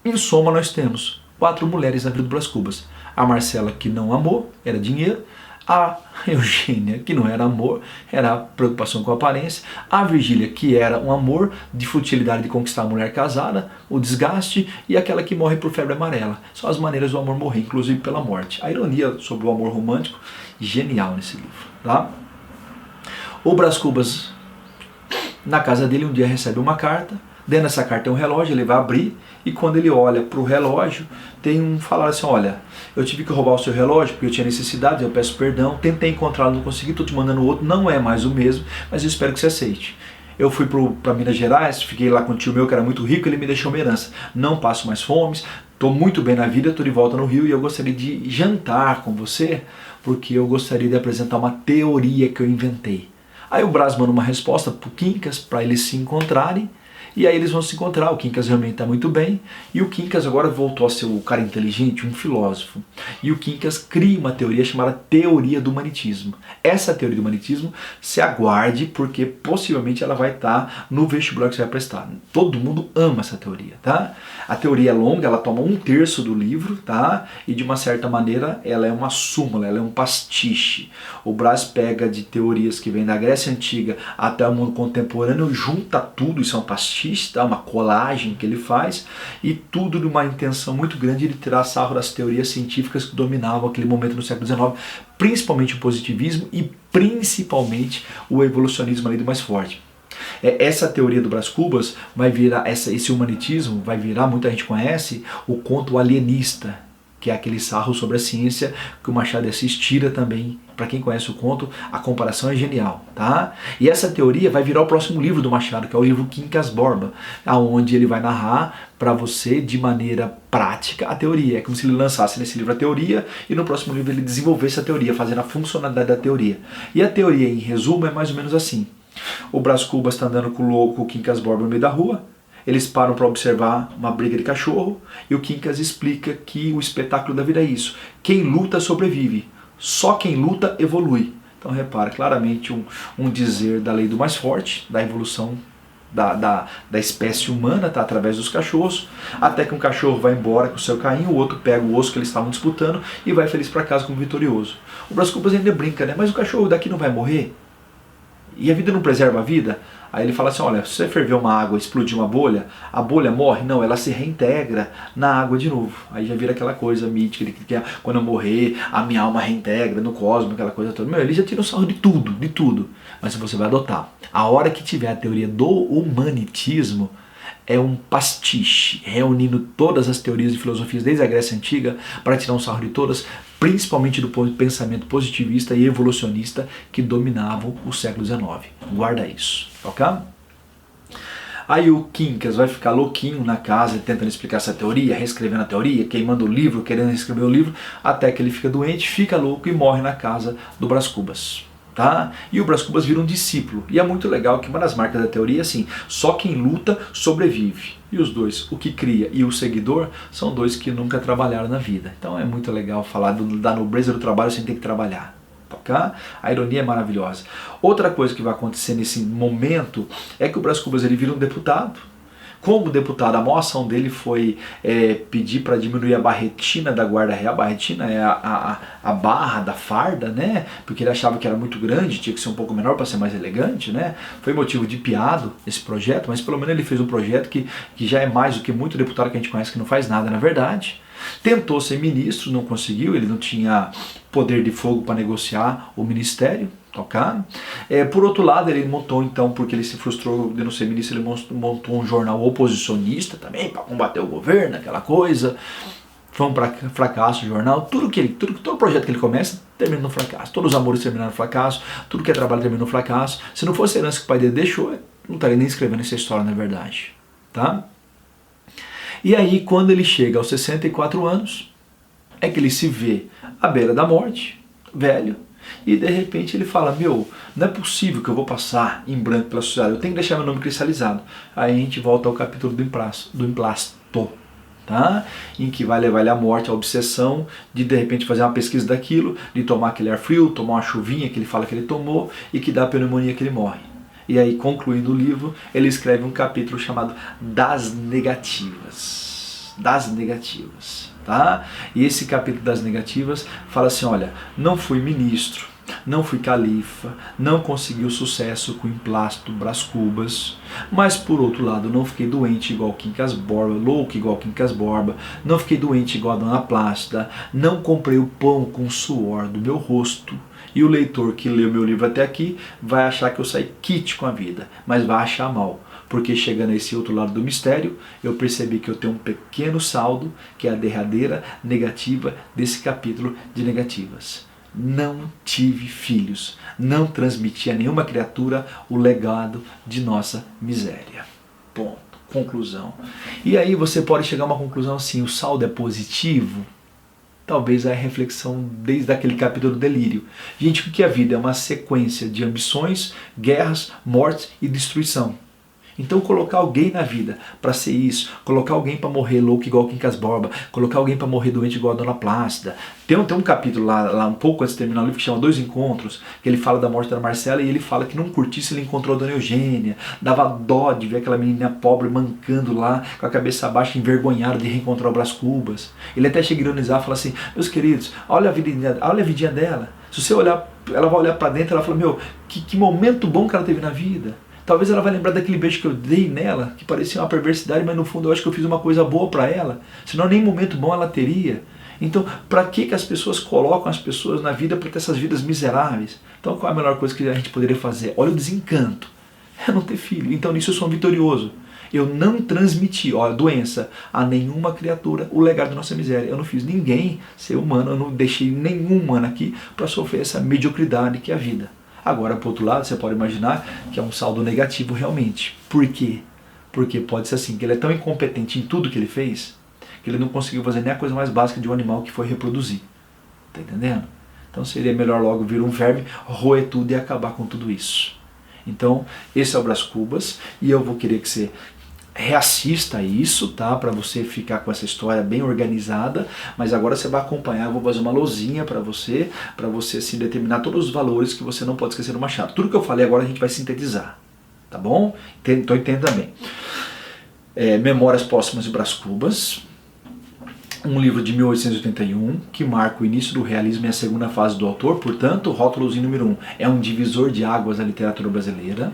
Em soma, nós temos 4 mulheres na vida do Brás Cubas. A Marcela, que não amou, era dinheiro. A Eugênia, que não era amor, era preocupação com a aparência. A Virgília, que era um amor de futilidade de conquistar a mulher casada, o desgaste, e aquela que morre por febre amarela. São as maneiras do amor morrer, inclusive pela morte. A ironia sobre o amor romântico, genial nesse livro, tá? O Brás Cubas, na casa dele, um dia recebe uma carta. Dentro dessa carta tem um relógio, ele vai abrir, e quando ele olha para o relógio, tem um falar assim, olha, eu tive que roubar o seu relógio porque eu tinha necessidade, eu peço perdão, tentei encontrá-lo, não consegui, estou te mandando outro, não é mais o mesmo, mas eu espero que você aceite. Eu fui para Minas Gerais, fiquei lá com um tio meu que era muito rico, ele me deixou uma herança, não passo mais fomes, estou muito bem na vida, estou de volta no Rio e eu gostaria de jantar com você, porque eu gostaria de apresentar uma teoria que eu inventei. Aí o Brás manda uma resposta para o Quincas, para eles se encontrarem, E aí eles vão se encontrar, o Quincas realmente está muito bem, e o Quincas agora voltou a ser um cara inteligente, um filósofo. E o Quincas cria uma teoria chamada Teoria do Humanitismo. Essa teoria do humanitismo, se aguarde, porque possivelmente ela vai estar no vestibular que você vai prestar. Todo mundo ama essa teoria, tá? A teoria é longa, ela toma 1/3 do livro, tá? E de uma certa maneira ela é uma súmula, ela é um pastiche. O Braz pega de teorias que vêm da Grécia Antiga até o mundo contemporâneo, junta tudo, isso é um pastiche, tá? Uma colagem que ele faz, e tudo numa intenção muito grande de tirar sarro das teorias científicas que dominavam aquele momento no século XIX, principalmente o positivismo e principalmente o evolucionismo ali do mais forte. Essa teoria do Brás Cubas vai virar, esse humanitismo vai virar, muita gente conhece, o conto alienista, que é aquele sarro sobre a ciência que o Machado de Assis tira também. Para quem conhece o conto, a comparação é genial, tá? E essa teoria vai virar o próximo livro do Machado, que é o livro Quincas Borba, onde ele vai narrar para você de maneira prática a teoria. É como se ele lançasse nesse livro a teoria e no próximo livro ele desenvolvesse a teoria, fazendo a funcionalidade da teoria. E a teoria, em resumo, é mais ou menos assim. O Brás Cubas está andando com o Quincas Borba no meio da rua, eles param para observar uma briga de cachorro e o Quincas explica que o espetáculo da vida é isso. Quem luta sobrevive, só quem luta evolui. Então repara, claramente um dizer da lei do mais forte, da evolução da espécie humana, tá, através dos cachorros, até que um cachorro vai embora com o seu cainho, o outro pega o osso que eles estavam disputando e vai feliz para casa como vitorioso. O Brás Cubas ainda brinca, né? Mas o cachorro daqui não vai morrer? E a vida não preserva a vida? Aí ele fala assim, olha, se você ferver uma água e explodir uma bolha, a bolha morre? Não, ela se reintegra na água de novo. Aí já vira aquela coisa mítica de que quando eu morrer, a minha alma reintegra no cosmos, aquela coisa toda. Meu, ele já tira o sarro de tudo, de tudo. Mas se você vai adotar, a hora que tiver a teoria do humanitismo, é um pastiche, reunindo todas as teorias e filosofias desde a Grécia Antiga para tirar um sarro de todas, principalmente do pensamento positivista e evolucionista que dominavam o século XIX. Guarda isso, ok? Aí o Quincas vai ficar louquinho na casa tentando explicar essa teoria, reescrevendo a teoria, queimando o livro, querendo reescrever o livro, até que ele fica doente, fica louco e morre na casa do Brás Cubas. Tá? E o Brás Cubas vira um discípulo. E é muito legal que uma das marcas da teoria é assim, só quem luta sobrevive. E os dois, o que cria e o seguidor, são dois que nunca trabalharam na vida. Então é muito legal falar da nobreza do trabalho sem ter que trabalhar. Tá? A ironia é maravilhosa. Outra coisa que vai acontecer nesse momento é que o Brás Cubas ele vira um deputado. Como deputado, a maior ação dele foi pedir para diminuir a barretina da Guarda Real. A barretina é a barra da farda, né? Porque ele achava que era muito grande, tinha que ser um pouco menor para ser mais elegante, né? Foi motivo de piada esse projeto, mas pelo menos ele fez um projeto que já é mais do que muito deputado que a gente conhece que não faz nada, na verdade. Tentou ser ministro, não conseguiu, ele não tinha poder de fogo para negociar o ministério. Okay? Por outro lado, ele montou então, porque ele se frustrou de não ser ministro, ele montou um jornal oposicionista também, para combater o governo, aquela coisa. Foi um fracasso o jornal, todo projeto que ele começa termina no fracasso, todos os amores terminaram no fracasso, tudo que é trabalho termina no fracasso. Se não fosse a herança que o pai dele deixou, não estaria nem escrevendo essa história na verdade. Tá? E aí, quando ele chega aos 64 anos, é que ele se vê à beira da morte, velho, e de repente ele fala, meu, não é possível que eu vou passar em branco pela sociedade, eu tenho que deixar meu nome cristalizado. Aí a gente volta ao capítulo do emplasto, tá? Em que vai levar ele à morte, a obsessão de repente fazer uma pesquisa daquilo, de tomar aquele ar frio, tomar uma chuvinha que ele fala que ele tomou e que dá a pneumonia que ele morre. E aí, concluindo o livro, ele escreve um capítulo chamado Das Negativas. Das Negativas. Tá? E esse capítulo das negativas fala assim, olha, não fui ministro, não fui califa, não consegui o sucesso com o emplasto Brás Cubas, mas por outro lado não fiquei doente igual Quincas Borba, louco igual Quincas Borba, não fiquei doente igual a Dona Plácida, não comprei o pão com o suor do meu rosto. E o leitor que leu meu livro até aqui vai achar que eu saí quite com a vida, mas vai achar mal. Porque chegando a esse outro lado do mistério, eu percebi que eu tenho um pequeno saldo, que é a derradeira negativa desse capítulo de negativas. Não tive filhos, não transmiti a nenhuma criatura o legado de nossa miséria. Ponto. Conclusão. E aí você pode chegar a uma conclusão assim, o saldo é positivo? Talvez a reflexão desde aquele capítulo do delírio. Gente, o que é a vida? É uma sequência de ambições, guerras, mortes e destruição. Então colocar alguém na vida para ser isso, colocar alguém para morrer louco igual o Quincas Borba, colocar alguém para morrer doente igual a Dona Plácida. Tem um capítulo lá um pouco antes de terminar o livro que chama Dois Encontros, que ele fala da morte da Marcela e ele fala que não curtisse, ele encontrou a Dona Eugênia, dava dó de ver aquela menina pobre mancando lá, com a cabeça baixa, envergonhada de reencontrar o Brás Cubas. Ele até chega a ironizar e fala assim, meus queridos, olha a vidinha dela, se você olhar, ela vai olhar para dentro e ela fala, meu, que momento bom que ela teve na vida. Talvez ela vai lembrar daquele beijo que eu dei nela, que parecia uma perversidade, mas no fundo eu acho que eu fiz uma coisa boa para ela. Senão nem momento bom ela teria. Então, para que as pessoas colocam as pessoas na vida para ter essas vidas miseráveis? Então, qual é a melhor coisa que a gente poderia fazer? Olha o desencanto. É não ter filho. Então, nisso eu sou um vitorioso. Eu não transmiti, doença, a nenhuma criatura o legado da nossa miséria. Eu não fiz ninguém ser humano, eu não deixei nenhum humano aqui para sofrer essa mediocridade que é a vida. Agora, por outro lado, você pode imaginar que é um saldo negativo realmente. Por quê? Porque pode ser assim, que ele é tão incompetente em tudo que ele fez, que ele não conseguiu fazer nem a coisa mais básica de um animal, que foi reproduzir. Tá entendendo? Então seria melhor logo vir um verme, roer tudo e acabar com tudo isso. Então, esse é o Brás Cubas, e eu vou querer que você reassista isso, tá? Para você ficar com essa história bem organizada, mas agora você vai acompanhar, eu vou fazer uma lousinha para você assim, determinar todos os valores que você não pode esquecer do Machado. Tudo que eu falei agora a gente vai sintetizar, tá bom? Então entenda bem. Memórias Póstumas de Brás Cubas, um livro de 1881, que marca o início do realismo e a segunda fase do autor, portanto, rótulozinho número 1, é um divisor de águas da literatura brasileira.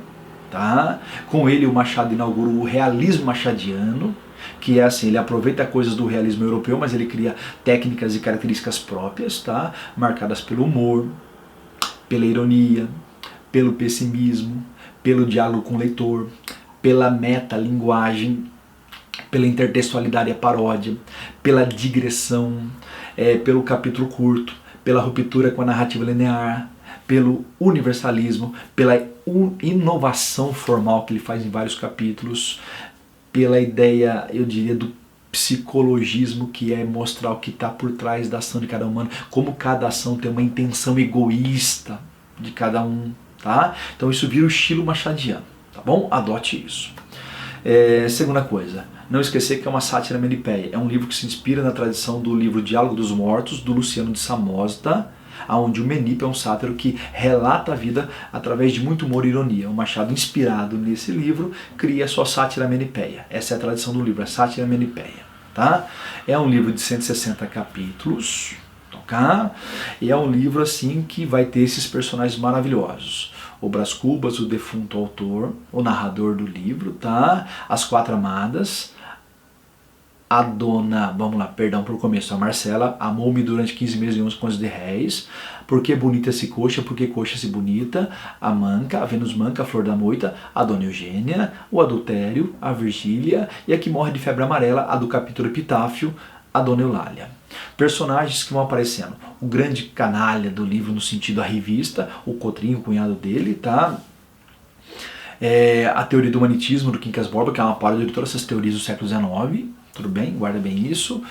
Tá? Com ele o Machado inaugura o realismo machadiano, que é assim, ele aproveita coisas do realismo europeu, mas ele cria técnicas e características próprias, tá? Marcadas pelo humor, pela ironia, pelo pessimismo, pelo diálogo com o leitor, pela metalinguagem, pela intertextualidade e a paródia, pela digressão, pelo capítulo curto, pela ruptura com a narrativa linear, pelo universalismo, pela inovação formal que ele faz em vários capítulos, pela ideia, eu diria, do psicologismo, que é mostrar o que está por trás da ação de cada humano, como cada ação tem uma intenção egoísta de cada um, tá? Então isso vira o estilo machadiano, tá bom? Adote isso. Segunda coisa, não esquecer que é uma sátira menipéia. É um livro que se inspira na tradição do livro Diálogo dos Mortos, do Luciano de Samosata, onde o Menipe é um sátiro que relata a vida através de muito humor e ironia. O Machado, inspirado nesse livro, cria a sua sátira menipéia. Essa é a tradição do livro, a sátira menipéia. Tá? É um livro de 160 capítulos, tá? E é um livro assim que vai ter esses personagens maravilhosos. O Brás Cubas, o defunto autor, o narrador do livro, tá? As quatro amadas, a dona, vamos lá, perdão pelo começo, a Marcela, amou-me durante 15 meses e 11 contos de réis, porque bonita se coxa, porque coxa se bonita, a manca, a Vênus manca, a flor da moita, a dona Eugênia, o adultério, a Virgília, e a que morre de febre amarela, a do capítulo Epitáfio, a dona Eulália. Personagens que vão aparecendo, o grande canalha do livro no sentido a revista, o Cotrim, o cunhado dele, tá? A teoria do humanitismo do Quincas Borba, que é uma paródia de todas essas teorias do século XIX, tudo bem? Guarda bem isso.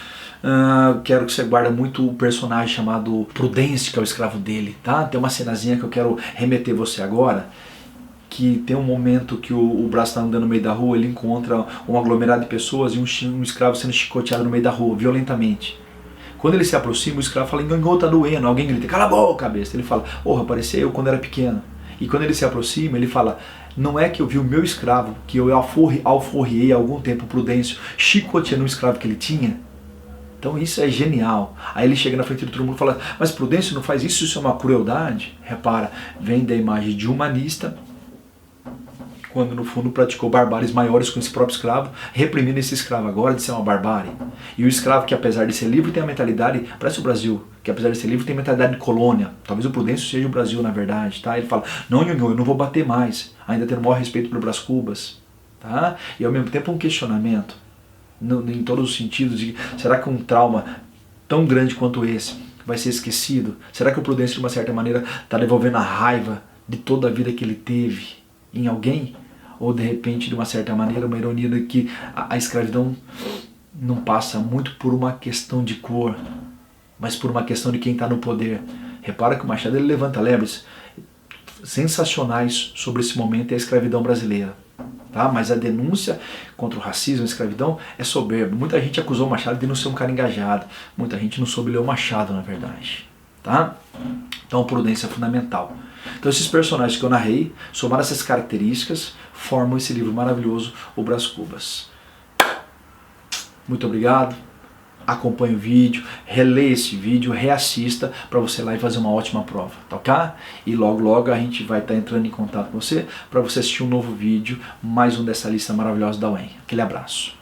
Quero que você guarde muito o personagem chamado Prudêncio, que é o escravo dele, tá? Tem uma cenazinha que eu quero remeter você agora, que tem um momento que o Brás está andando no meio da rua, ele encontra um aglomerado de pessoas e um escravo sendo chicoteado no meio da rua, violentamente. Quando ele se aproxima, o escravo fala, engangou, tá doendo. Alguém grita, cala a boca, cabeça. Ele fala, apareceu eu quando era pequeno. E quando ele se aproxima, ele fala, não é que eu vi o meu escravo, que eu alforriei há algum tempo, Prudêncio, chicoteando o escravo que ele tinha? Então isso é genial. Aí ele chega na frente de todo mundo e fala, mas Prudêncio não faz isso, isso é uma crueldade? Repara, vem da imagem de humanista, quando no fundo praticou barbáries maiores com esse próprio escravo, reprimindo esse escravo agora de ser uma barbárie. E o escravo que apesar de ser livre tem a mentalidade, parece o Brasil, que apesar de ser livre tem a mentalidade de colônia. Talvez o Prudêncio seja o Brasil na verdade, tá? Ele fala, não, eu não vou bater mais, ainda tendo o maior respeito pelo Brás Cubas, tá? E ao mesmo tempo um questionamento, em todos os sentidos, de será que um trauma tão grande quanto esse vai ser esquecido? Será que o Prudêncio de uma certa maneira está devolvendo a raiva de toda a vida que ele teve em alguém? Ou de repente, de uma certa maneira, uma ironia de que a escravidão não passa muito por uma questão de cor, mas por uma questão de quem está no poder. Repara que o Machado ele levanta lebres sensacionais sobre esse momento e a escravidão brasileira. Tá? Mas a denúncia contra o racismo e a escravidão é soberba. Muita gente acusou o Machado de não ser um cara engajado. Muita gente não soube ler o Machado, na verdade. Tá? Então, prudência é fundamental. Então, esses personagens que eu narrei, somar essas características, formam esse livro maravilhoso, O Brás Cubas. Muito obrigado. Acompanhe o vídeo, releia esse vídeo, reassista para você ir lá e fazer uma ótima prova, tá ok? E logo a gente vai estar entrando em contato com você para você assistir um novo vídeo, mais um dessa lista maravilhosa da UEM. Aquele abraço.